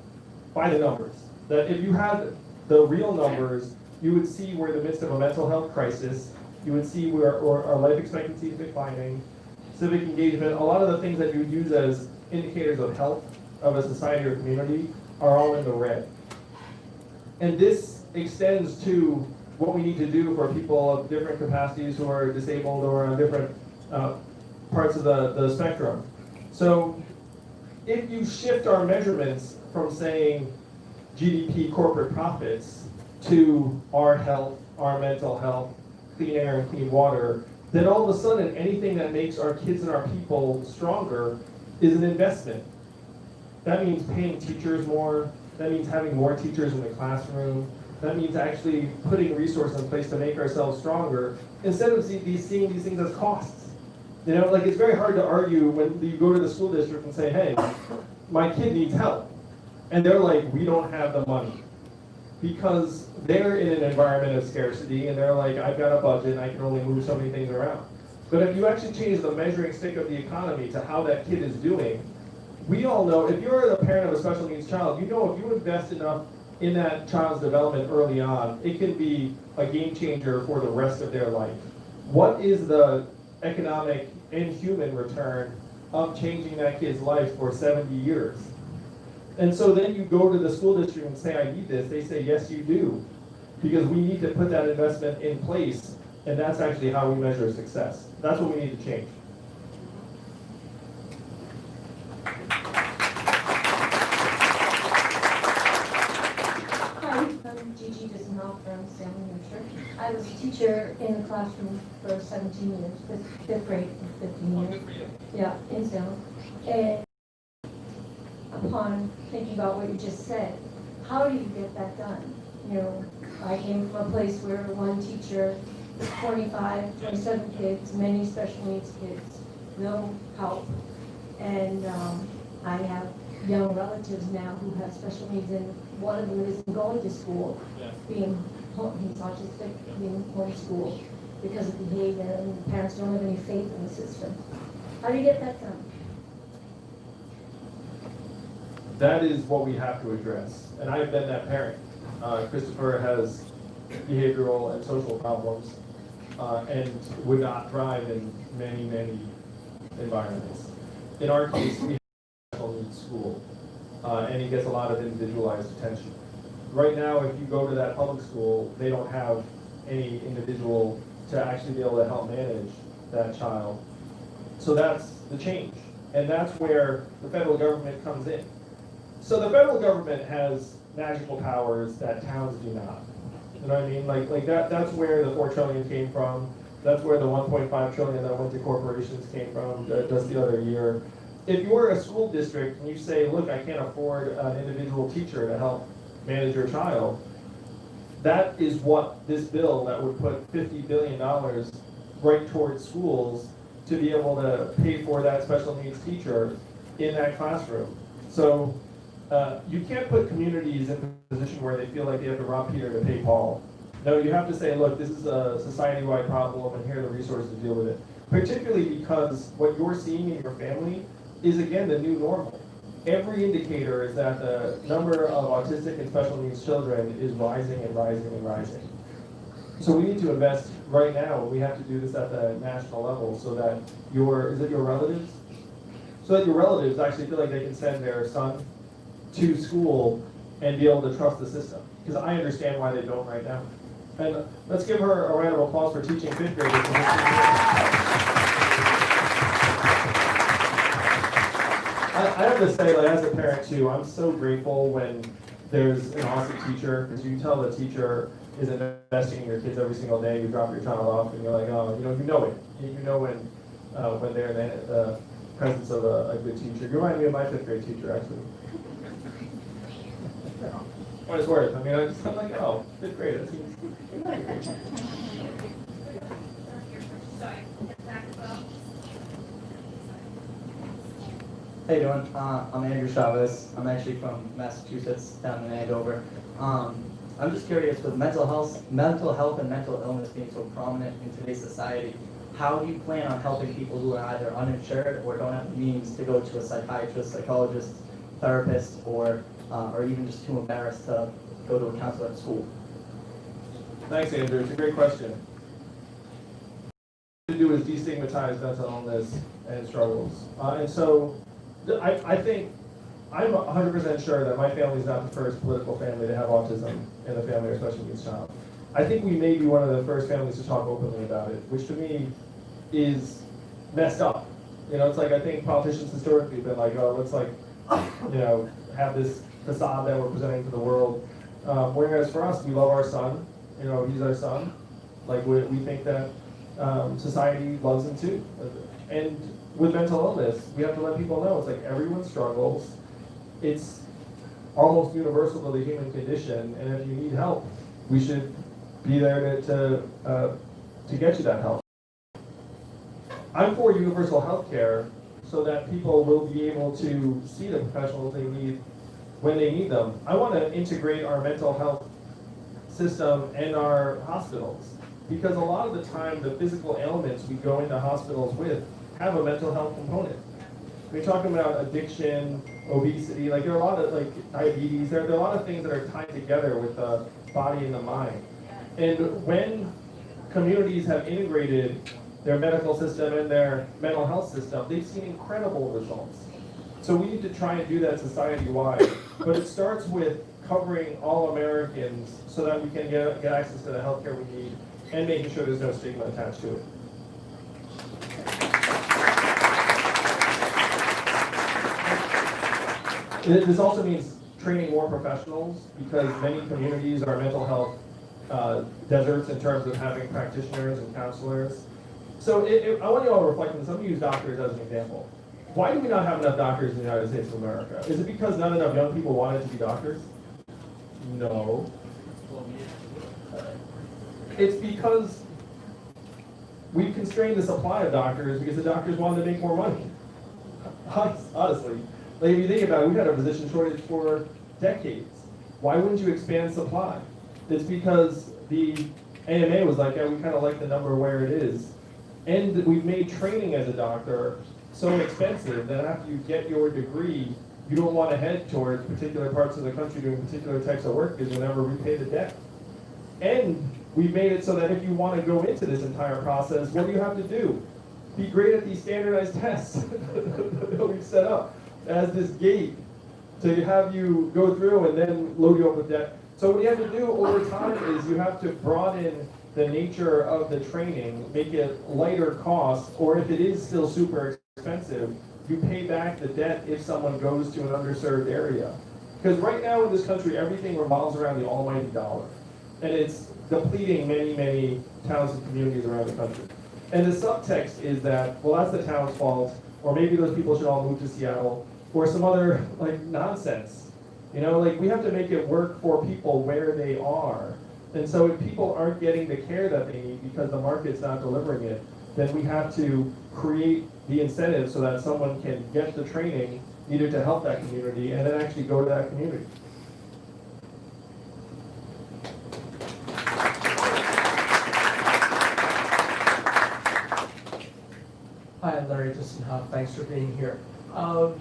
By the numbers. That if you had the real numbers, you would see we're in the midst of a mental health crisis. You would see where our life expectancy is declining, civic engagement, a lot of the things that you would use as indicators of health of a society or community are all in the red. And this extends to what we need to do for people of different capacities who are disabled or on different parts of the spectrum. So if you shift our measurements from saying GDP corporate profits to our health, our mental health, clean air and clean water, then all of a sudden anything that makes our kids and our people stronger is an investment. That means paying teachers more, that means having more teachers in the classroom, that means actually putting resources in place to make ourselves stronger, instead of seeing these things as costs. You know, like it's very hard to argue when you go to the school district and say, hey, my kid needs help. And they're like, we don't have the money. Because they're in an environment of scarcity and they're like, I've got a budget and I can only move so many things around. But if you actually change the measuring stick of the economy to how that kid is doing, we all know, if you're the parent of a special needs child, you know if you invest enough in that child's development early on, it can be a game changer for the rest of their life. What is the economic and human return of changing that kid's life for 70 years? And so then you go to the school district and say, I need this. They say, yes, you do. Because we need to put that investment in place, and that's actually how we measure success. That's what we need to change. Hi, I'm Gigi Disnall from Salem, Hampshire. I was a teacher in the classroom for 17 years, fifth grade for 15 years. Yeah, in Salem. And upon thinking about what you just said, how do you get that done? You know, I came from a place where one teacher, 25, 27 kids, many special needs kids, no help. And I have young relatives now who have special needs, and one of them isn't going to school, being he's autistic, being homeschooled because of behavior, and the parents don't have any faith in the system. How do you get that done? That is what we have to address. And I've been that parent. Christopher has behavioral and social problems and would not thrive in many, many environments. In our case, we have a special needs school, and he gets a lot of individualized attention. Right now, if you go to that public school, they don't have any individual to actually be able to help manage that child. So that's the change. And that's where the federal government comes in. So the federal government has magical powers that towns do not. You know what I mean? Like that's where the 4 trillion came from. That's where the 1.5 trillion that went to corporations came from just the other year. If you're a school district and you say, look, I can't afford an individual teacher to help manage your child, that is what this bill that would put $50 billion right towards schools to be able to pay for that special needs teacher in that classroom. So you can't put communities in a position where they feel like they have to rob Peter to pay Paul. No, you have to say, look, this is a society-wide problem and here are the resources to deal with it. Particularly because what you're seeing in your family is, again, the new normal. Every indicator is that the number of autistic and special needs children is rising and rising and rising. So we need to invest right now, and we have to do this at the national level so that your relatives? So that your relatives actually feel like they can send their son to school and be able to trust the system. Because I understand why they don't right now. And let's give her a round of applause for teaching 5th graders. I have to say, like, as a parent too, I'm so grateful when there's an awesome teacher, because you can tell the teacher is investing in your kids every single day. You drop your child off and you're like, oh, you know it. You know when they're in the presence of a good teacher. You remind me of my 5th grade teacher, actually. What it's worth. I mean, I'm like, oh, 5th grade, that seems How you doing? I'm Andrew Chavez. I'm actually from Massachusetts, down in Andover. I'm just curious, with mental health and mental illness being so prominent in today's society, how do you plan on helping people who are either uninsured or don't have the means to go to a psychiatrist, psychologist, therapist, or even just too embarrassed to go to a counselor at school? Thanks, Andrew. It's a great question. What to do is destigmatize mental illness and struggles. And so I think I'm 100% sure that my family is not the first political family to have autism in the family or special needs child. I think we may be one of the first families to talk openly about it, which to me is messed up. You know, it's like I think politicians historically have been like, oh, let's like, you know, have this facade that we're presenting to the world. Whereas for us, we love our son. You know, he's our son. Like we think that society loves him too. And with mental illness, we have to let people know it's like everyone struggles. It's almost universal to the human condition, and if you need help, we should be there to get you that help. I'm for universal health care so that people will be able to see the professionals they need when they need them. I want to integrate our mental health system and our hospitals, because a lot of the time the physical ailments we go into hospitals with have a mental health component. We're talking about addiction, obesity, like there are a lot of like diabetes, there are a lot of things that are tied together with the body and the mind. And when communities have integrated their medical system and their mental health system, they've seen incredible results. So we need to try and do that society-wide. But it starts with covering all Americans so that we can get access to the healthcare we need and making sure there's no stigma attached to it. This also means training more professionals, because many communities are mental health deserts in terms of having practitioners and counselors. So I want you all to reflect on this. I'm going to use doctors as an example. Why do we not have enough doctors in the United States of America? Is it because not enough young people wanted to be doctors? No. It's because we've constrained the supply of doctors because the doctors wanted to make more money. Honestly. Like if you think about it, we've had a physician shortage for decades. Why wouldn't you expand supply? It's because the AMA was like, yeah, we kind of like the number where it is. And we've made training as a doctor so expensive that after you get your degree, you don't want to head towards particular parts of the country doing particular types of work because you'll never repay the debt. And we've made it so that if you want to go into this entire process, what do you have to do? Be great at these standardized tests that we've set up as this gate to have you go through and then load you up with debt. So what you have to do over time is you have to broaden the nature of the training, make it lighter cost, or if it is still super expensive, you pay back the debt if someone goes to an underserved area. Because right now in this country, everything revolves around the almighty dollar. And it's depleting many, many towns and communities around the country. And the subtext is that, well, that's the town's fault, or maybe those people should all move to Seattle, or some other like nonsense. You know, like we have to make it work for people where they are. And so if people aren't getting the care that they need because the market's not delivering it, then we have to create the incentive so that someone can get the training needed to help that community and then actually go to that community. Hi, I'm Larry Dissenhoff. Thanks for being here. Along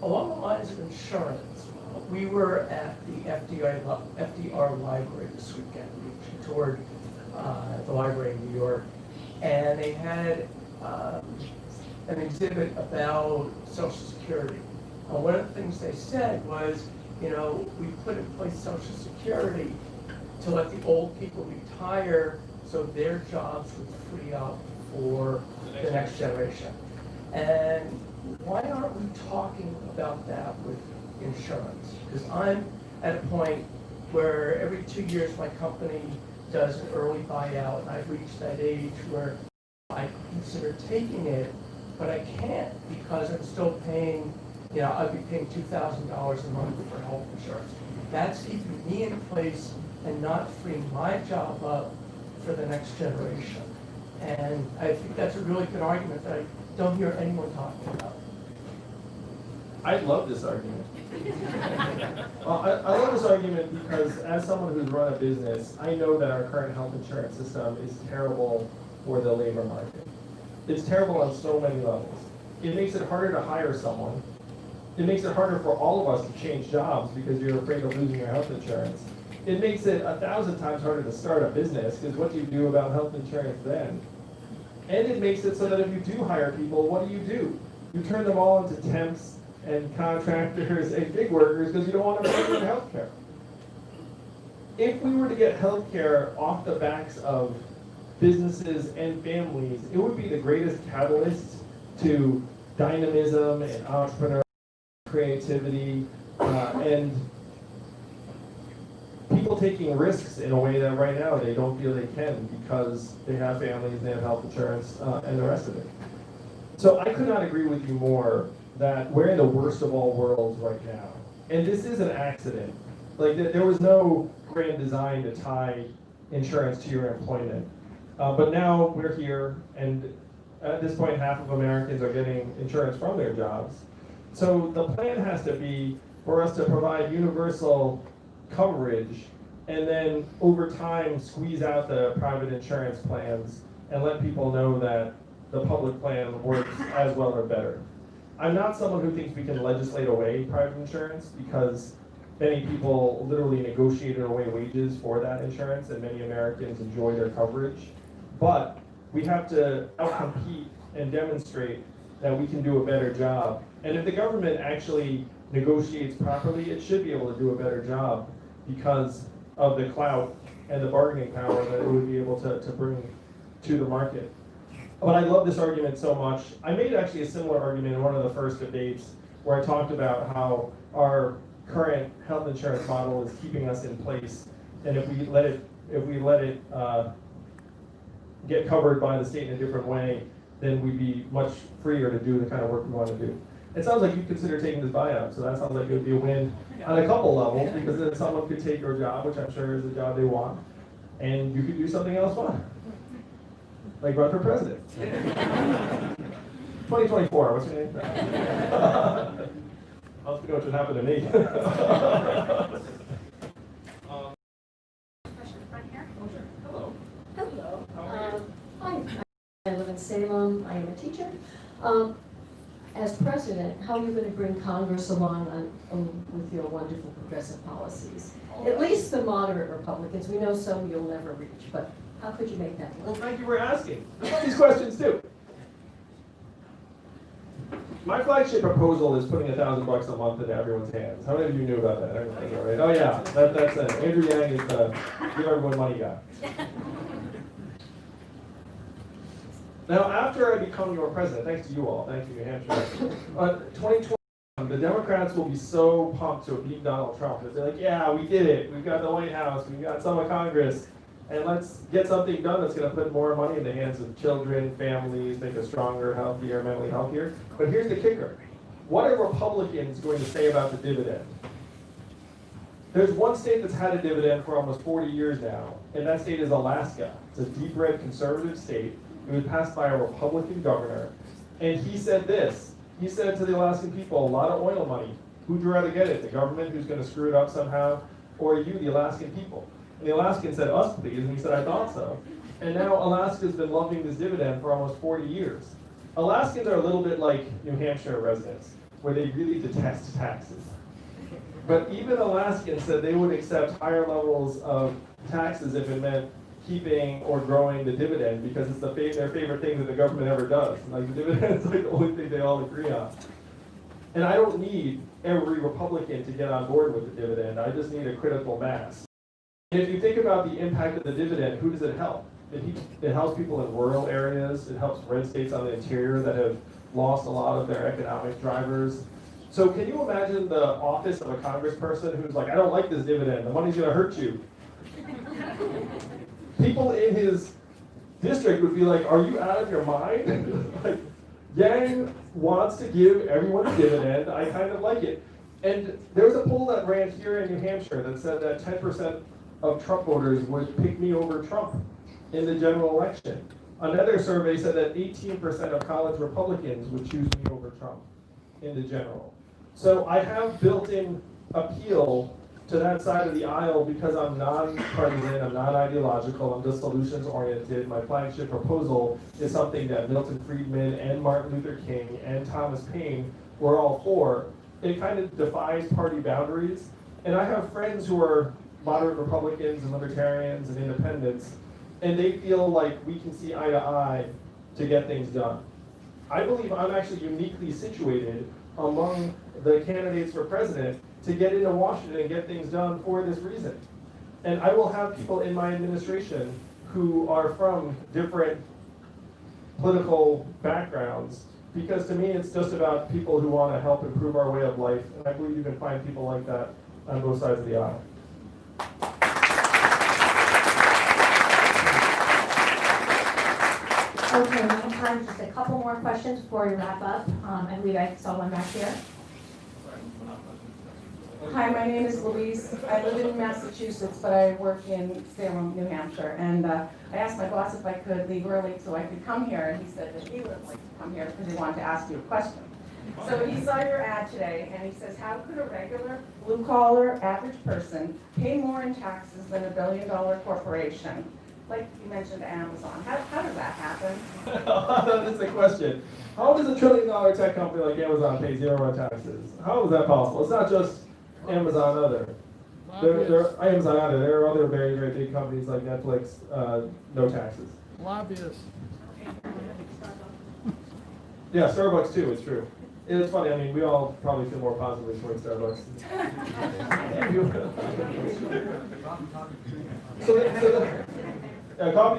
the lines of insurance, we were at the FDR library this weekend. We toured the library in New York, and they had an exhibit about Social Security. One of the things they said was, you know, we put in place Social Security to let the old people retire so their jobs would free up for the next generation. And why aren't we talking about that with insurance? Because I'm at a point where every 2 years my company does an early buyout, and I've reached that age where I consider taking it, but I can't because I'm still paying, you know, I'd be paying $2,000 a month for health insurance. That's keeping me in place and not freeing my job up for the next generation. And I think that's a really good argument that I don't hear anyone talking about. I love this argument. I love this argument because as someone who's run a business, I know that our current health insurance system is terrible for the labor market. It's terrible on so many levels. It makes it harder to hire someone. It makes it harder for all of us to change jobs because you're afraid of losing your health insurance. It makes it 1,000 times harder to start a business because what do you do about health insurance then? And it makes it so that if you do hire people, what do? You turn them all into temps and contractors and gig workers because you don't want them to get health care. If we were to get health care off the backs of businesses and families, it would be the greatest catalyst to dynamism and entrepreneurship, creativity, and people taking risks in a way that right now they don't feel they can because they have families, they have health insurance, and the rest of it. So I could not agree with you more that we're in the worst of all worlds right now. And this is an accident. Like there was no grand design to tie insurance to your employment. But now we're here, and at this point, half of Americans are getting insurance from their jobs. So the plan has to be for us to provide universal coverage and then over time squeeze out the private insurance plans and let people know that the public plan works as well or better. I'm not someone who thinks we can legislate away private insurance because many people literally negotiated away wages for that insurance and many Americans enjoy their coverage. But we have to outcompete and demonstrate that we can do a better job. And if the government actually negotiates properly, it should be able to do a better job because of the clout and the bargaining power that it would be able to bring to the market. But I love this argument so much. I made actually a similar argument in one of the first debates where I talked about how our current health insurance model is keeping us in place, and if we let it get covered by the state in a different way, then we'd be much freer to do the kind of work we want to do. It sounds like you consider taking this buyout, so that sounds like it would be a win on a couple levels because then someone could take your job, which I'm sure is the job they want, and you could do something else fun. Like run for president. 2024, what's your name? I'll know what should happen to me. Hello. Hello. Hi. I live in Salem. I am a teacher. as president, how are you going to bring Congress along with your wonderful progressive policies? At least the moderate Republicans. We know some you'll never reach, but how could you make that Well, work? thank you for asking. I love these questions too. My flagship proposal is putting $1,000 a month into everyone's hands. How many of you knew about that? Everyone knows that, right? Oh yeah, that's it. Andrew Yang is the give everyone money guy. Now, after I become your president, thanks to you all, thank you, New Hampshire, 2020, the Democrats will be so pumped to have beaten Donald Trump. They're like, yeah, we did it. We've got the White House. We've got some of Congress. And let's get something done that's going to put more money in the hands of children, families, make us stronger, healthier, mentally healthier. But here's the kicker. What are Republicans going to say about the dividend? There's one state that's had a dividend for almost 40 years now, and that state is Alaska. It's a deep red conservative state. It was passed by a Republican governor. And he said this. He said to the Alaskan people, a lot of oil money. Who'd you rather get it? The government who's going to screw it up somehow, or you, the Alaskan people? And the Alaskan said, us please, and he said, I thought so. And now Alaska's been loving this dividend for almost 40 years. Alaskans are a little bit like New Hampshire residents, where they really detest taxes. But even Alaskans said they would accept higher levels of taxes if it meant keeping or growing the dividend, because it's their favorite thing that the government ever does. Like the dividend is like the only thing they all agree on. And I don't need every Republican to get on board with the dividend. I just need a critical mass. And if you think about the impact of the dividend, who does it help? It helps people in rural areas. It helps red states on the interior that have lost a lot of their economic drivers. So can you imagine the office of a congressperson who's like, I don't like this dividend. The money's going to hurt you. People in his district would be like, are you out of your mind? Like, Yang wants to give everyone a dividend. I kind of like it. And there was a poll that ran here in New Hampshire that said that 10% of Trump voters would pick me over Trump in the general election. Another survey said that 18% of college Republicans would choose me over Trump in the general. So I have built-in appeal to that side of the aisle because I'm non-partisan, I'm not ideological, I'm just solutions-oriented. My flagship proposal is something that Milton Friedman and Martin Luther King and Thomas Paine were all for. It kind of defies party boundaries. And I have friends who are moderate Republicans and libertarians and independents, and they feel like we can see eye to eye to get things done. I believe I'm actually uniquely situated among the candidates for president to get into Washington and get things done for this reason. And I will have people in my administration who are from different political backgrounds, because to me it's just about people who want to help improve our way of life, and I believe you can find people like that on both sides of the aisle. Okay, we have time for just a couple more questions before we wrap up. I believe I saw one back here. Hi, my name is Louise. I live in Massachusetts, but I work in Salem, New Hampshire. And I asked my boss if I could leave early so I could come here, and he said that he would like to come here because he wanted to ask you a question. So he saw your ad today, and he says, how could a regular, blue-collar, average person pay more in taxes than a billion-dollar corporation? Like you mentioned Amazon. How does that happen? That's the question. How does $1 trillion tech company like Amazon pay zero in taxes? How is that possible? It's not just Amazon either. Amazon either. There are other very, very big companies like Netflix, no taxes. Lobbyists. Yeah, Starbucks too, it's true. It's funny, I mean, we all probably feel more positively towards Starbucks.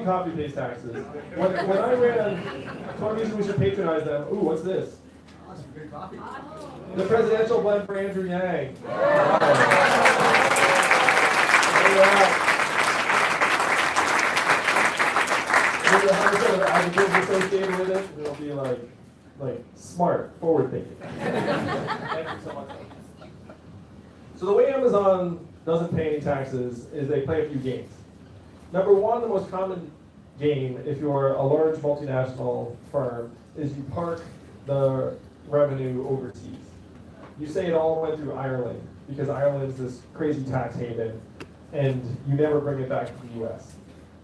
Coffee pays taxes. When I ran, it's one reason we should patronize them. Ooh, what's this? The presidential blend for Andrew Yang. There's 100% of the adjectives associated with it. It'll be like smart, forward thinking. Thank you so much. So the way Amazon doesn't pay any taxes is they play a few games. Number one, the most common game, if you're a large multinational firm, is you park the revenue overseas. You say it all went through Ireland, because Ireland is this crazy tax haven, and you never bring it back to the US.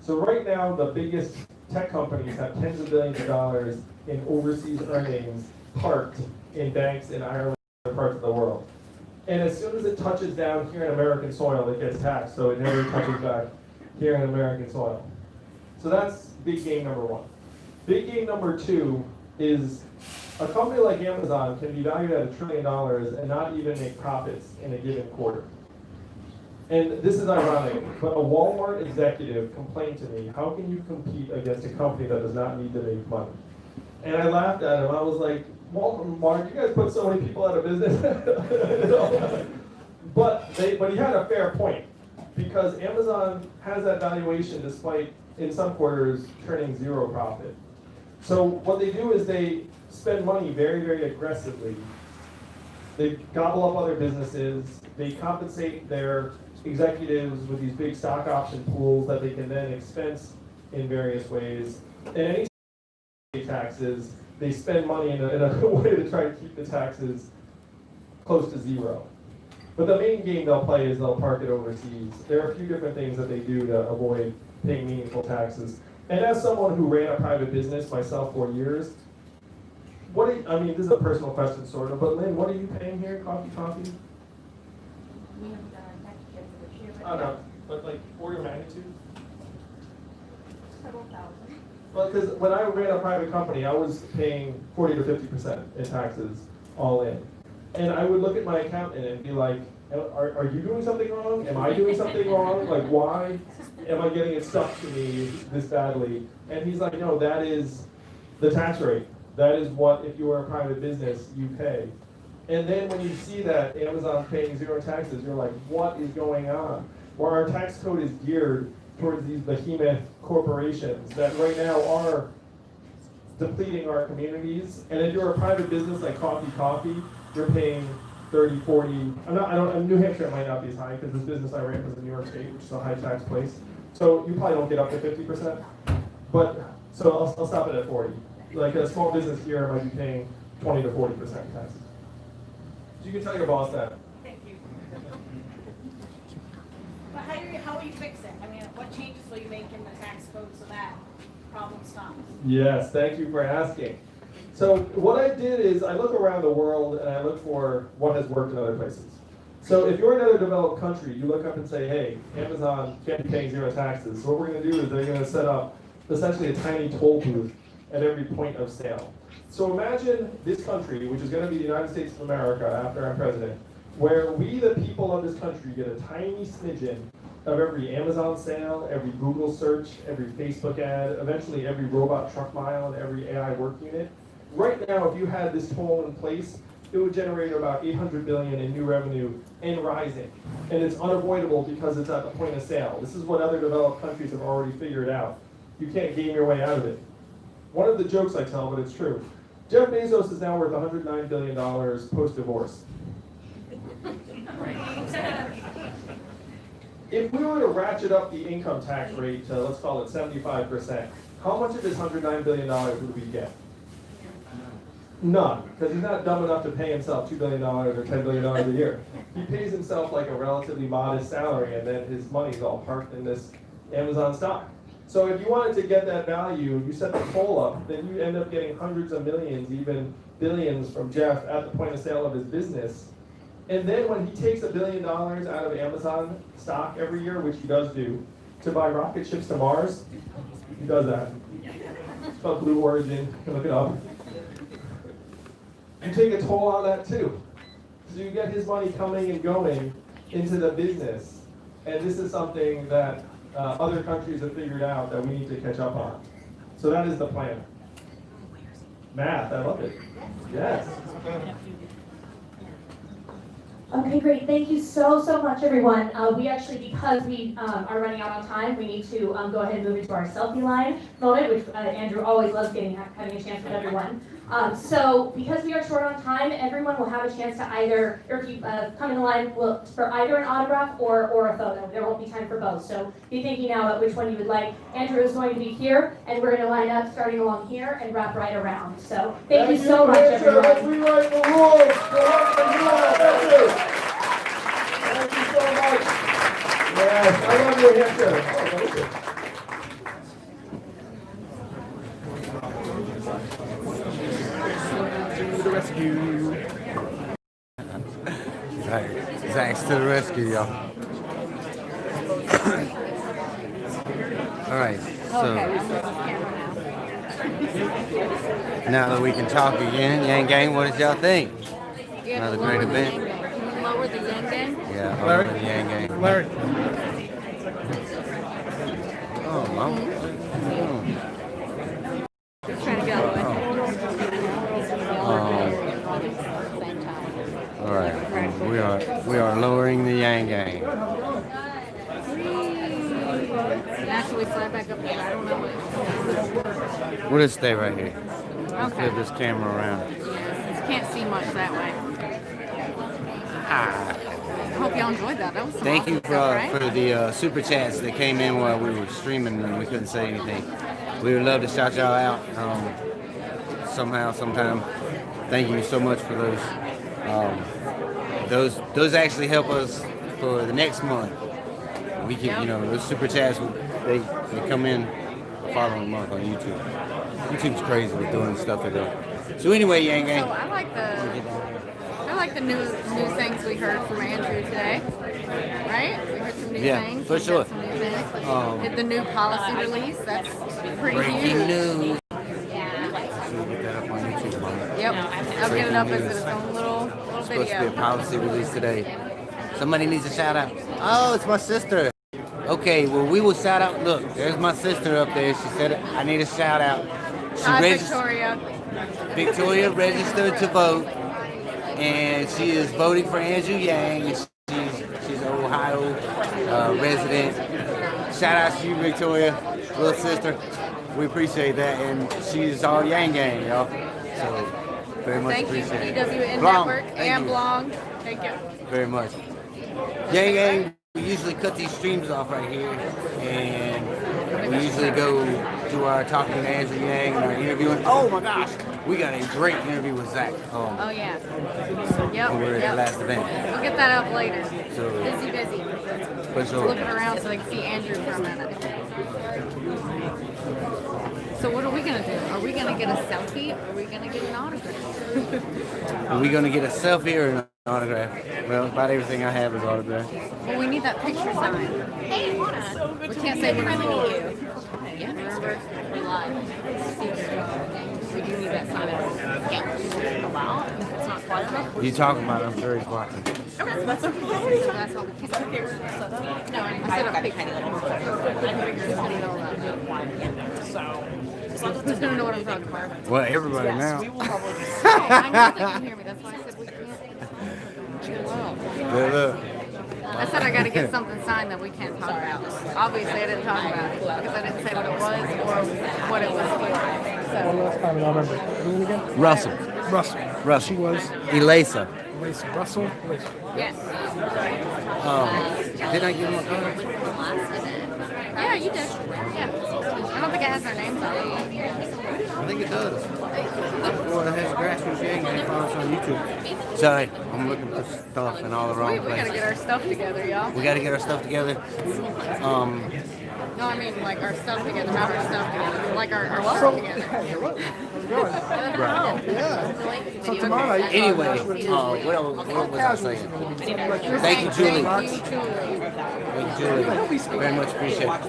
So right now, the biggest tech companies have tens of billions of dollars in overseas earnings parked in banks in Ireland and other parts of the world. And as soon as it touches down here in American soil, it gets taxed, so it never touches back here in American soil. So that's big game number one. Big game number two is a company like Amazon can be valued at $1 trillion and not even make profits in a given quarter. And this is ironic, but a Walmart executive complained to me, how can you compete against a company that does not need to make money? And I laughed at him. I was like, Walmart, you guys put so many people out of business. But he had a fair point, because Amazon has that valuation despite, in some quarters, turning zero profit. So what they do is they spend money very, very aggressively. They gobble up other businesses. They compensate their executives with these big stock option pools that they can then expense in various ways. And any taxes, they spend money in a way to try to keep the taxes close to zero. But the main game they'll play is they'll park it overseas. There are a few different things that they do to avoid paying meaningful taxes. And as someone who ran a private business myself for years, I mean, this is a personal question sort of, but Lynn, what are you paying here, Coffee? We haven't done our tax yet for this year, I don't know, but like order of magnitude? several thousand. Well, because when I ran a private company, I was paying 40 to 50% in taxes all in. And I would look at my accountant and be like, are you doing something wrong? Am I doing something wrong? Like, why am I getting it stuck to me this badly? And he's like, no, that is the tax rate. That is what, if you are a private business, you pay. And then when you see that Amazon's paying zero taxes, you're like, what is going on? Where our tax code is geared towards these behemoth corporations that right now are depleting our communities. And if you're a private business like Coffee, you're paying 30, 40. New Hampshire it might not be as high because this business I ran was in New York State, which is a high tax place. So you probably don't get up to 50%. But so I'll stop it at 40. Like a small business here might be paying 20 to 40% taxes. So you can tell your boss that. Thank you. But how will you fix it? I mean, what changes will you make in the tax code so that problem stops? Yes, thank you for asking. So what I did is I look around the world and I look for what has worked in other places. So if you're in another developed country, you look up and say, hey, Amazon can't be paying zero taxes. So what we're going to do is they're going to set up essentially a tiny toll booth at every point of sale. So imagine this country, which is going to be the United States of America after I'm president, where we, the people of this country, get a tiny smidgen of every Amazon sale, every Google search, every Facebook ad, eventually every robot truck mile, and every AI work unit. Right now, if you had this toll in place, it would generate about $800 billion in new revenue and rising. And it's unavoidable because it's at the point of sale. This is what other developed countries have already figured out. You can't game your way out of it. One of the jokes I tell, but it's true. Jeff Bezos is now worth $109 billion post-divorce. If we were to ratchet up the income tax rate to, let's call it 75%, how much of his $109 billion would we get? None, because he's not dumb enough to pay himself $2 billion or $10 billion a year. He pays himself like a relatively modest salary, and then his money's all parked in this Amazon stock. So if you wanted to get that value, you set the toll up, then you end up getting hundreds of millions, even billions from Jeff at the point of sale of his business. And then when he takes $1 billion out of Amazon stock every year, which he does do, to buy rocket ships to Mars, he does that. It's called Blue Origin, you can look it up. You take a toll on that too. So you get his money coming and going into the business. And this is something that other countries have figured out that we need to catch up on. So that is the plan. Math, I love it. Yes. Okay, great. Thank you so much, everyone. We actually, because we are running out on time, we need to go ahead and move into our selfie line moment, which Andrew always loves having a chance with everyone. So because we are short on time, everyone will have a chance to either, or if you come in the line, for either an autograph or a photo. There won't be time for both. So be thinking now about which one you would like. Andrew is going to be here, and we're going to line up starting along here and wrap right around. So thank you so much, everyone. Let's rewrite the rules. Thank you so much. Yes, I love New Hampshire. Oh, thank you. Right. Zach's to the rescue, y'all. All right, so now that we can talk again, Yang Gang, what did y'all think? Another great event. Lower the Yang Gang? Yeah, lower the Yang Gang. Larry. Oh, well. Trying to get out of the way. All right, we are lowering the Yang Gang. Actually, fly back up there. I don't know what. We'll just stay right here. Okay. Flip this camera around. Yes, can't see much that way. I hope y'all enjoyed that. That was some Thank you awesome stuff, right? for the super chats that came in while we were streaming and we couldn't say anything. We would love to shout y'all out somehow, sometime. Thank you so much for those. Those actually help us for the next month. We can, those super chats, they come in the following month on YouTube. YouTube's crazy with doing stuff they do. So anyway, Yang Gang. So I like the new things we heard from Andrew today. Right? We heard some new things. For We sure. got some new things. The new policy release, that's pretty Breaking huge. news. Yep. I'll get it up as its own little It's supposed to be a video. policy release today. Somebody needs a shout out. Oh, it's my sister. Okay, well, we will shout out. Look, there's my sister up there. She said, I need a shout out. Hi, Victoria. Victoria registered to vote, and she is voting for Andrew Yang. She's an Ohio resident. Shout out to you, Victoria, little sister. We appreciate that, and she's our Yang Gang, y'all. So, very much appreciate it. Thank you, EWN Blong, Network thank and you. Blong. Thank you. Very much. Yang Gang, we usually cut these streams off right here, and we usually go to our talking to Andrew Yang and our interviewing. Oh my gosh, we got a great interview with Zach. Oh, yeah. Yep. When we were at the last event. We'll get that up later. So, Busy. for sure. Looking around so they can see Andrew for a minute. So what are we going to do? Are we going to get a selfie or are we going to get an autograph? Are we going to get a selfie or an autograph? Well, about everything I have is autographed. Well, we need that picture signed. Hey, so good. We can't say we're going to meet you. Yeah, remember? We're live. We do need that signed. Okay. Wow. It's not quiet enough. You talk about it, I'm sure he's watching. Okay, that's okay. That's all we can do. No, I said a big tiny little. So, who's going to know what I'm talking about? Well, everybody Yes, now. we will probably be. I know they can hear me. That's why I said we can't. Good look. I said I got to get something signed that we can't talk about. Obviously, I didn't talk about it because I didn't say what it was or what it was for. One last time, I don't remember. Who again? Russell. Russell. She was? Elisa. Russell? Yes. Did I give him a card? Yeah, you did. Yeah. I don't think it has their names on it. I think it does. Well, it has grassroots Yang Gang. Follow us on YouTube. Sorry, I'm looking for stuff in all the wrong We got to places. get our stuff together, y'all. We got to get our stuff together. No, I mean like our stuff together, not our stuff together. Like our stuff together. Right. Yeah. So tomorrow night. Anyway, what was I saying? Thank you, Julie. Thank you, Julie. Very much appreciate it.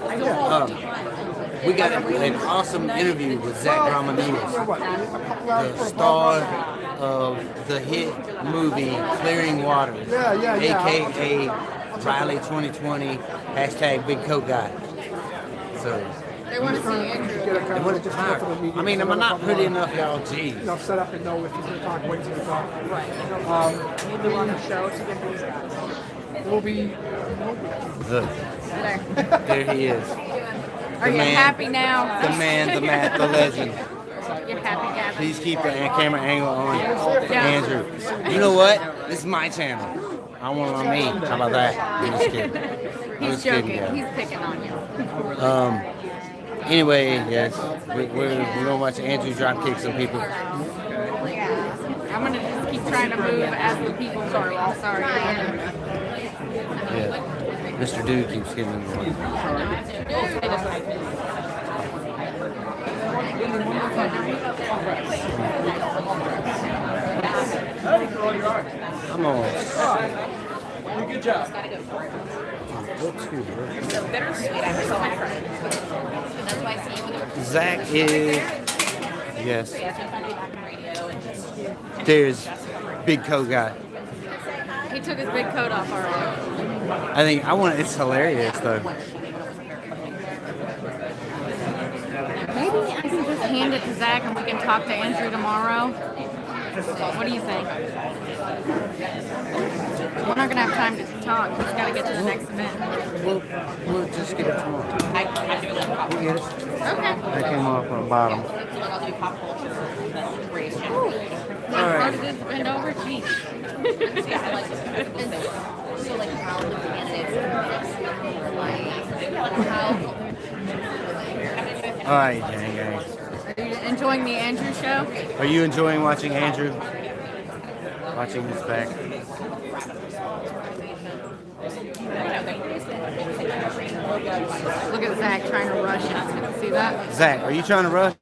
We got an awesome interview with Zach Ramanoulis, the star of the hit movie Clearing Waters, aka Riley 2020, hashtag Big Coat Guy. So They want to see Andrew. they want to hire. I mean, am I not pretty enough, y'all? Jeez. Set up and know if he's going to talk, when he's going to talk. Right. Need to run the show to get these guys. We'll be. Look, there he is. Are you happy now? The man, the man, the legend. You're happy, Gavin? Please keep the camera angle on Andrew. You know what? This is my channel. I want it on me. How about that? I'm just kidding. He's joking. He's picking on you. Anyway, yes, we're gonna watch Andrew drop kick some people. I'm gonna just keep trying to move as the people sorry. Sorry. Yeah. Mr. Dude keeps getting in the way. Hey, girl, you're I'm on. Good job. So bittersweet. I saw my friend. That's why I see you with the Zach is, yes. Yeah, so I'm back in radio and just. There's big coat guy. He took his big coat off already. I think it's hilarious though. Maybe I can just hand it to Zach and we can talk to Andrew tomorrow. What do you think? We're not gonna have time to talk. We just gotta get to the next event. We'll just get it tomorrow. I do like pop We'll get it. Okay. That came off on the bottom. I'll do pop culture. Race All right. How did it bend over? Jeez. Yeah, I like it. So like how the candidates All right, gang. Are you enjoying the Andrew show? Are you enjoying watching Andrew? Watching his back? Look at Zach trying to rush it. See that? Zach, are you trying to rush?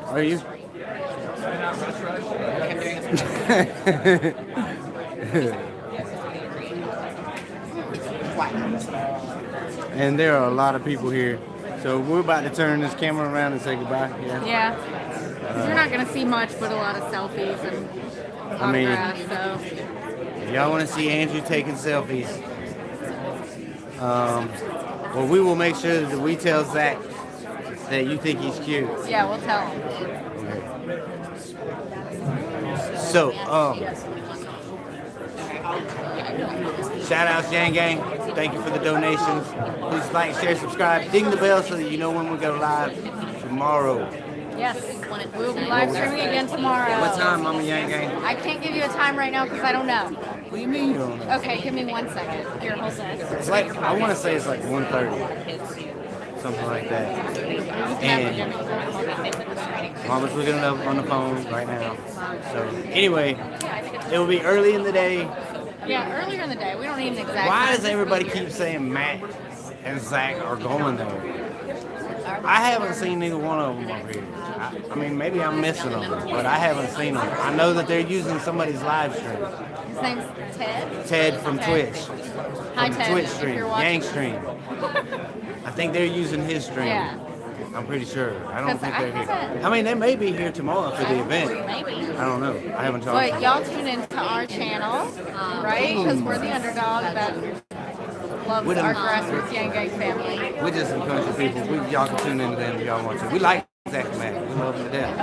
Are you? And there are a lot of people here. So we're about to turn this camera around and say goodbye. Yeah. You're not going to see much but a lot of selfies and autographs, so. If y'all want to see Andrew taking selfies, well, we will make sure that we tell Zach that you think he's cute. Yeah, we'll tell him. So, shout outs, Yang Gang. Thank you for the donations. Please like, share, subscribe, ding the bell so that you know when we go live tomorrow. Yes, we'll be live streaming again tomorrow. What time, Mama Yang Gang? I can't give you a time right now because I don't know. What do you mean you don't know? Okay, give me 1 second. Here, hold this. It's like, I want to say it's like 1:30. Something like that. And Mama's looking it up on the phone right now. So, anyway, it will be early in the day. Yeah, earlier in the day. We don't need an exact Why time. does everybody keep saying Matt and Zach are going there? I haven't seen neither one of them up here. I mean, maybe I'm missing them, but I haven't seen them. I know that they're using somebody's live stream. His name's Ted? Ted from Twitch. Hi, From Ted, Twitch if stream, you're watching. Yang stream. I think they're using his stream. Yeah. I'm pretty sure. I don't think they're here. haven't- I mean, they may be here tomorrow for the event. Maybe. I don't know. I haven't talked But to them. y'all tune into our channel, right? Because we're the underdog that loves our grassroots Yang Gang family. We're just some country people. Y'all can tune into them if y'all want to. We like Zach and Matt. We love them to death.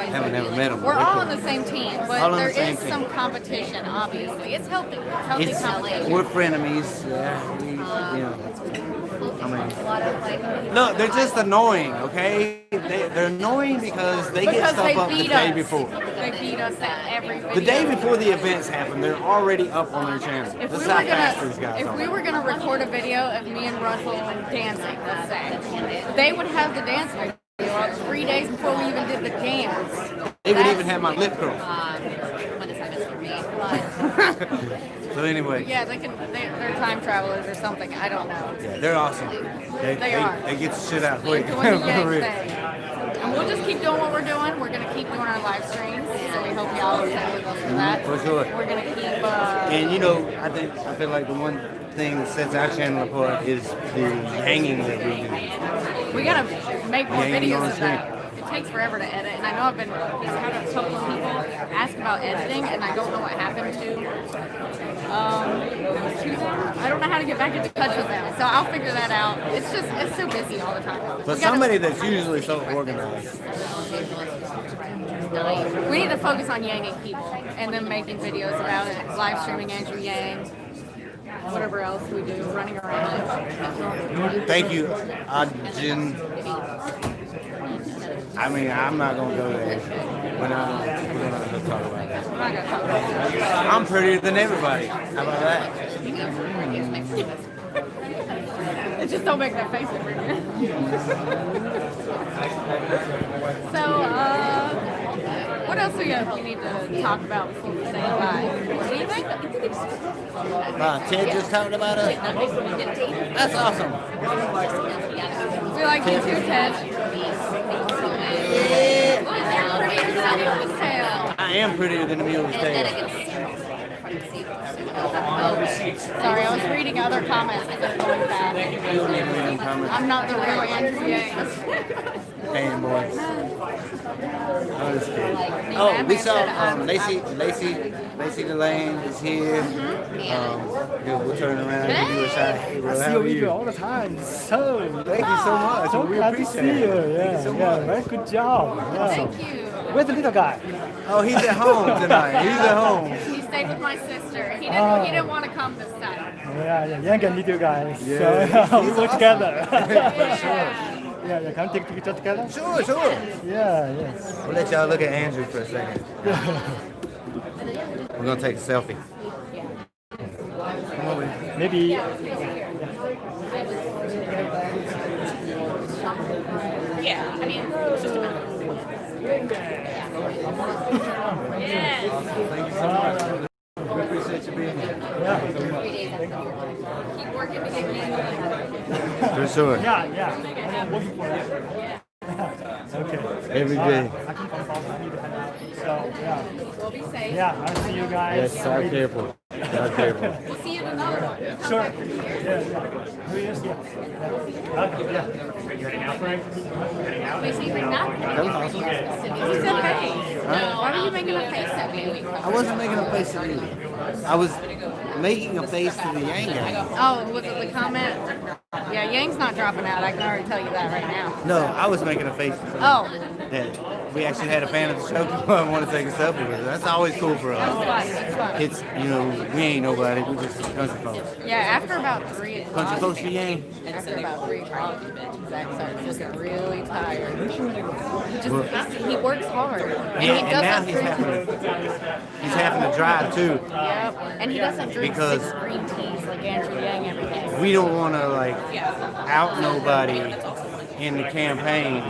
Haven't never met them. We're all on the same team, All but on there the same is team. some competition, obviously. It's healthy competition. We're frenemies. Yeah. I mean, no, they're just annoying, okay? They're annoying because they get stuff up the day before. They beat us at every video. The day before the events happen, they're already up on their channel. If This we is were how fast these guys if are. we were gonna record a video of me and Russell dancing, let's say, they would have the dance video up 3 days before we even did the dance. They would even have my lip curl. So anyway. Yeah, they're time travelers or something. I don't know. Yeah, they're awesome. They are. They get the shit out quick. Doing the Yang thing. And we'll just keep doing what we're doing. We're gonna keep doing our live streams, so we hope y'all will stay with us for that. For sure. We're gonna keep. And you know, I feel like the one thing that sets our channel apart is the hanging that we do. We gotta make more Hanging on videos the of screen. that. It takes forever to edit, and I know I've had a couple of people ask about editing, and I don't know what happened to. I don't know how to get back into touch with them, so I'll figure that out. It's so busy all the time. But somebody that's usually so organized. We need to focus on Yang people and then making videos about it, live streaming Andrew Yang, whatever else we do, running around. Thank you, Ajin. I mean, I'm not gonna go there. We're not gonna talk about that. We're not gonna talk about that. I'm prettier than everybody. How about that? Just don't make that face over here. So, what else we need to talk about before we say goodbye? Anything? Ted just talked about us. That's awesome. We like you too, Ted. I I am prettier than the mule's tail. Sorry, I was reading other comments that are going back. I'm not the real Andrew Yang. Fanboy. Oh, this kid. Oh, we saw Lacey Delane is here. We'll turn around and give you a shot. Hey, bro, how are you? all the time. So Thank you so much. so We glad to appreciate see it. you. Thank you Yeah, so yeah, much. very good job. Yeah. Thank you. Where's the little guy? Oh, he's at home tonight. He's at home. He stayed with my sister. He didn't want to come this time. Yeah, Yang and little guy. Yeah. So we work together. Sure. Yeah, can we take a picture together? Sure. Yeah, yes. We'll let y'all look at Andrew for a second. We're gonna take a selfie. Come over here. Maybe. Yeah, I mean, it's just about. Yes. Thank you so much. We appreciate you being here. Keep working to get me. For sure. Yeah. I'm working for that. Okay. Every day. I can come from so yeah. We'll be safe. Yeah, I'll see you guys. Yes, drive careful. Drive careful. We'll see you in another one. Sure. Yeah. Who is? Yeah. Okay. Yeah. Getting out, Frank? Getting out. We see you're not. That was awesome. You said hey. No, why were you making a face at me? I wasn't making a face at you. I was making a face to the Yang gang. Oh, was it the comment? Yeah, Yang's not dropping out. I can already tell you that right now. No, I was making a face Oh. that we actually had a fan of the show come up and want to take a selfie with us. That's always cool for That was us. fun. It's fun. It's, we ain't nobody. We just country folks. Yeah, after about 3 o'clock. Country folks for Yang. After about 3 o'clock, Zach starts just really tired. He works hard. And Yeah, he and now doesn't drink. he's having to drive too. Yep. And he doesn't drink Because 6 green teas like Andrew Yang every day. We don't want to out nobody in the campaign.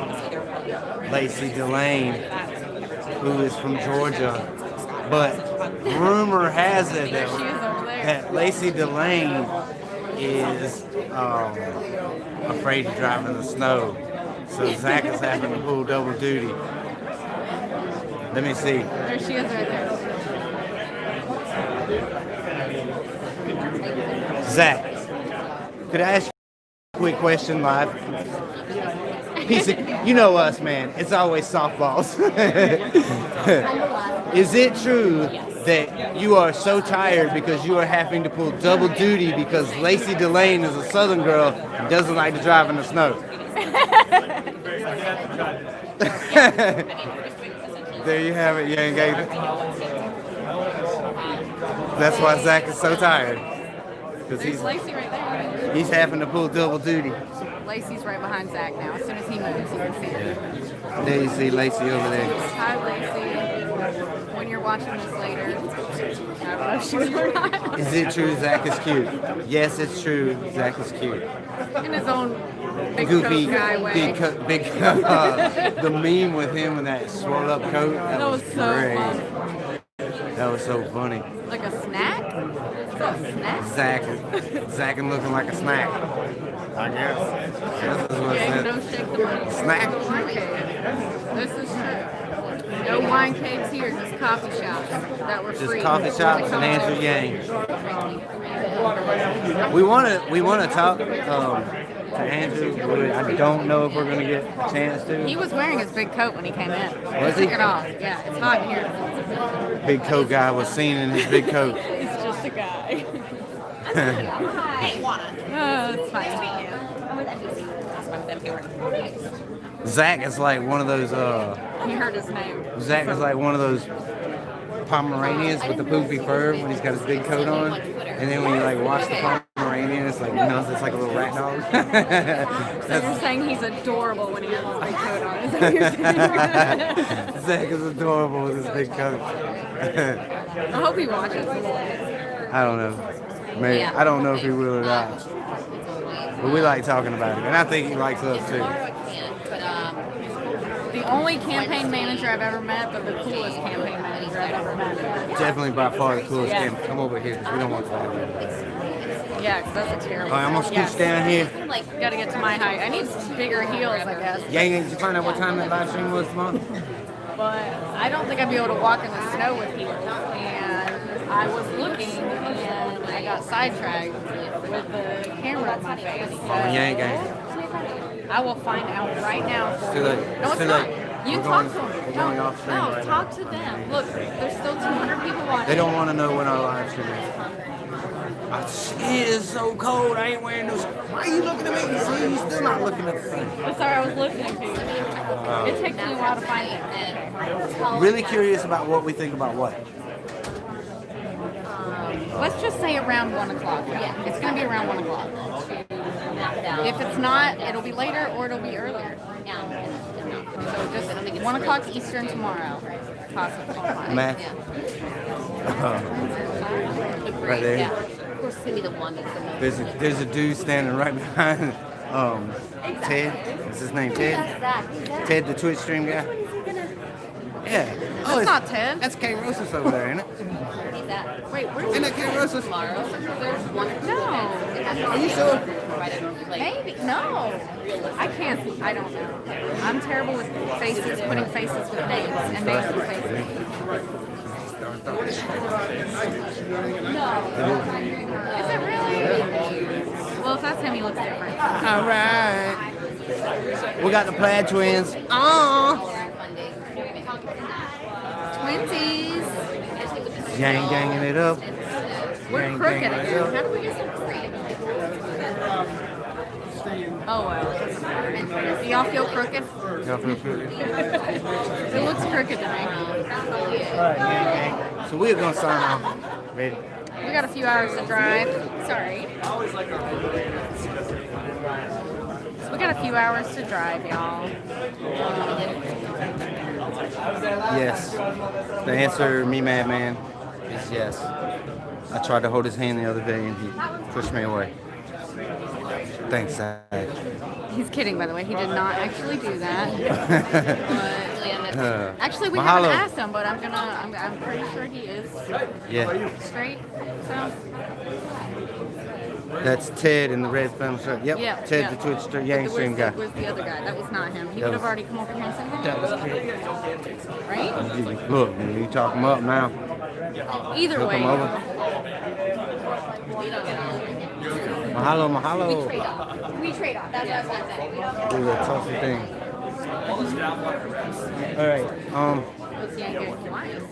Lacey Delane, who is from Georgia, but rumor has it that Lacey Delane is afraid to drive in the snow, so Zach is having to pull double duty. Let me see. There she is right there. Zach, could I ask you a quick question live? You know us, man. It's always softballs. Is it true that you are so tired because you are having to pull double duty because Lacey Delane is a Southern girl and doesn't like to drive in the snow? There you have it, Yang gang. That's why Zach is so tired. Because There's Lacey right there. he's having to pull double duty. Lacey's right behind Zach now. As soon as he moves, you can see her. There you see Lacey over there. Hi, Lacey. When you're watching this later, I don't know if she's or not. Is it true Zach is cute? Yes, it's true. Zach is cute. In his own big Goofy, coat guy way. the meme with him in that swole up coat. That was so great. fun. That was so funny. Like a snack? Is that a snack? Zach looking like a snack. I guess. This is what Yeah, it don't is. shake the money. Snack. Wine cave. This is true. No wine caves here, just coffee shops that were free. Just coffee shops and Andrew Yang. We want to talk to Andrew. I don't know if we're gonna get a chance to. He was wearing his big coat when he came in. Was He he? took it off. Yeah, it's hot in here. Big coat guy was seen in his big coat. He's just a guy. Hi. Oh, it's fine to meet you. Zach is like one of those. He heard his name. Zach is like one of those Pomeranians with the poofy fur when he's got his big coat on, and then when you watch the Pomeranian, it's like it's like a little rat dog. So you're saying he's adorable when he has his big coat on? Is that what you're saying? Zach is adorable with his big coat. I hope he watches this. I don't know. Maybe I don't know if he will or not. But we like talking about him, and I think he likes us too. The only campaign manager I've ever met, but the coolest campaign manager I've ever met. Definitely by far the coolest Yeah. game. Come over here because we don't want to talk about it. Yeah, because that's a terrible. All right, I'm gonna scooch down here. Gotta get to my height. I need bigger heels, I guess. Yang, did you find out what time that live stream was tomorrow? but I don't think I'd be able to walk in the snow with heels. And I was looking, and I got sidetracked with the camera in my face. So Yang gang. I will find out right now. It's too late. No, it's too not. late. You We're talk going, to them. We're going off stream No, right talk now. to them. Look, there's still 200 people watching. They don't want to know when our live stream is. It is so cold. I ain't wearing those. Why are you looking at me? See, you still not looking at the thing. I'm sorry, I was listening to you. It takes me a while to find it. Really curious about what we think about what. Let's just say around 1 o'clock. Yeah, it's going to be around 1 o'clock. If it's not, it'll be later or it'll be earlier. So just 1 o'clock Eastern tomorrow, possibly. Matt. Right there. Yeah. Of course, it's going to be the one that's the most. There's a dude standing right behind Ted. Is his name Ted? Ted, the Twitch stream guy. Yeah. That's not Ted. That's Kate Rosas over there, ain't it? Wait, where's Isn't that Kate Rosas? There's one. No. Are you sure? Maybe. No. I can't. I don't know. I'm terrible with faces, putting faces with names and names with faces. No. Is it really? Well, if that's him, he looks different. All right. We got the Plaid twins. Aww. Twinsies. Gang ganging it up. We're Gang crooked ganging it again. up. How do we get so crooked? Oh well. Do y'all feel crooked? Y'all feel crooked? It looks crooked to me. Alright, gang gang. So we're gonna sign off. Ready? We got a few hours to drive. Sorry. So we got a few hours to drive, y'all. Yes. The answer, me madman, is yes. I tried to hold his hand the other day and he pushed me away. Thanks, Zach. He's kidding, by the way. He did not actually do that. Actually, we Mahalo. haven't asked him, but I'm pretty sure he is Yeah. straight. So. That's Ted in the red flannel shirt. Yep. Yeah, Ted, yeah. the Twitch Yang stream guy. Was the other guy? That was not him. He That would have was- already come over here and said hi. That was Ted. Right? Look, you talk him up now. Either Look way. him over. Mahalo, We mahalo. trade off. We trade off. That's what I was going to say. We don't Do that tossy thing. All right. It's the idea of Hawaii, so.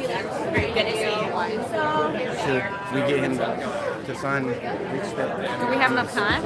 Yeah. Very good to see Hawaii. Should we get him to sign each step? Do we have enough time?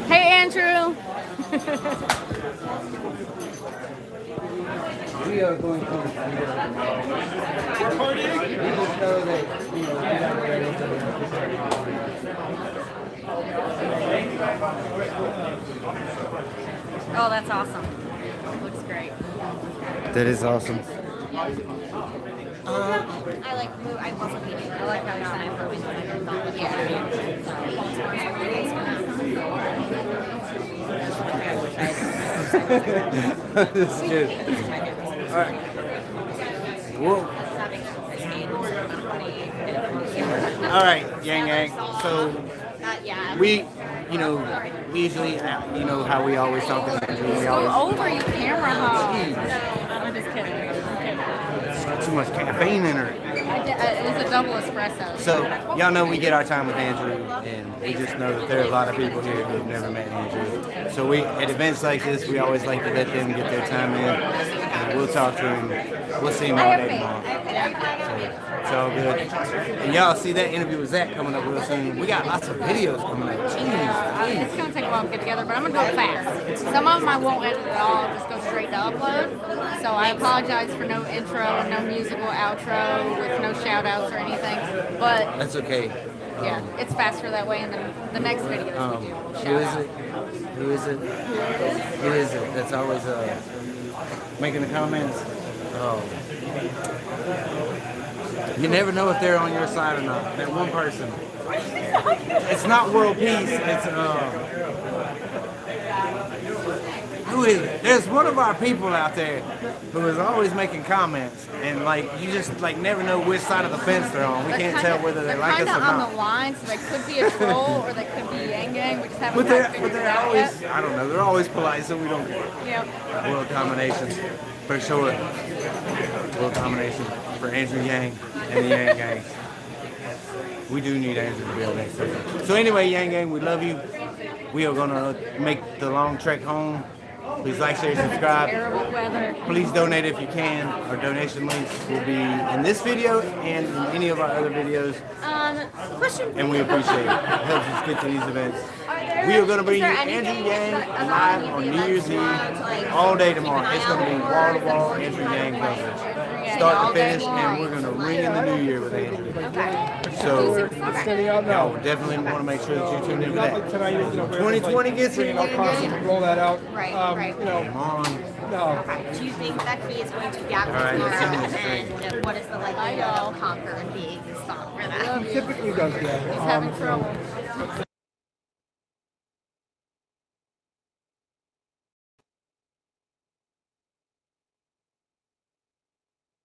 Hey, Andrew. We are going to we just know that, you know, we got ready Oh, that's awesome. Looks great. That is awesome. I like move. I wasn't meaning. I like how you're saying for This is good. All right. Whoa. All right, Yang Yang. So we, you know, we usually, you know how we always talk to Andrew. We Go always over, you camera hog. I'm just kidding. too much caffeine in her. It was a double espresso. So y'all know we get our time with Andrew, and we just know that there are a lot of people here who've never met Andrew. So we, at events like this, we always like to let them get their time in, and we'll talk to him. We'll see him all day tomorrow. So it's all good. And y'all see that interview with Zach coming up real soon. We got lots of videos coming up. Jeez. It's going to take a while to get together, but I'm going to do it fast. Some of them I won't edit at all, I'll just go straight to upload. So I apologize for no intro and no musical outro with no shout outs or anything. But That's okay. Yeah, it's faster that way, and then the next videos we do. Who is it? Who is it? Who is it that's always making the comments? Oh. You never know if they're on your side or not. That one person. It's not world peace. It's who is it? There's one of our people out there who is always making comments, and like you just like never know which side of the fence they're on. We can't tell whether they like us or They're kind of not. on the line, so they could be a troll or they could be Yang Gang. We just haven't But quite figured it they're out always, yet. I don't know, they're always polite, so we don't care. Yep. World domination, for sure. World domination for Andrew Yang and the Yang Gang. We do need Andrew to be on next time. So anyway, Yang Gang, we love you. We are gonna make the long trek home. Please like, share, subscribe. Terrible weather. Please donate if you can. Our donation links will be in this video and in any of our other videos. Question. And we appreciate it. It helps us get to these events. We are going to bring you Andrew Yang live on New Year's Eve all day tomorrow. It's going to be wall-to-wall Andrew Yang coverage. Start to finish, and we're going to ring in the new year with Andrew. So, Sending out now. y'all definitely want to make sure that you tune in for Not that. like tonight, you know, where 2020 it's gets bringing here. out costs and roll that out. Right, right. You know, Come on. no. Do you think that fee is going to gap All right, let's tomorrow? end this thing. And what is the likelihood of conquer and being the spot for that? Typically does, yeah. He's having trouble.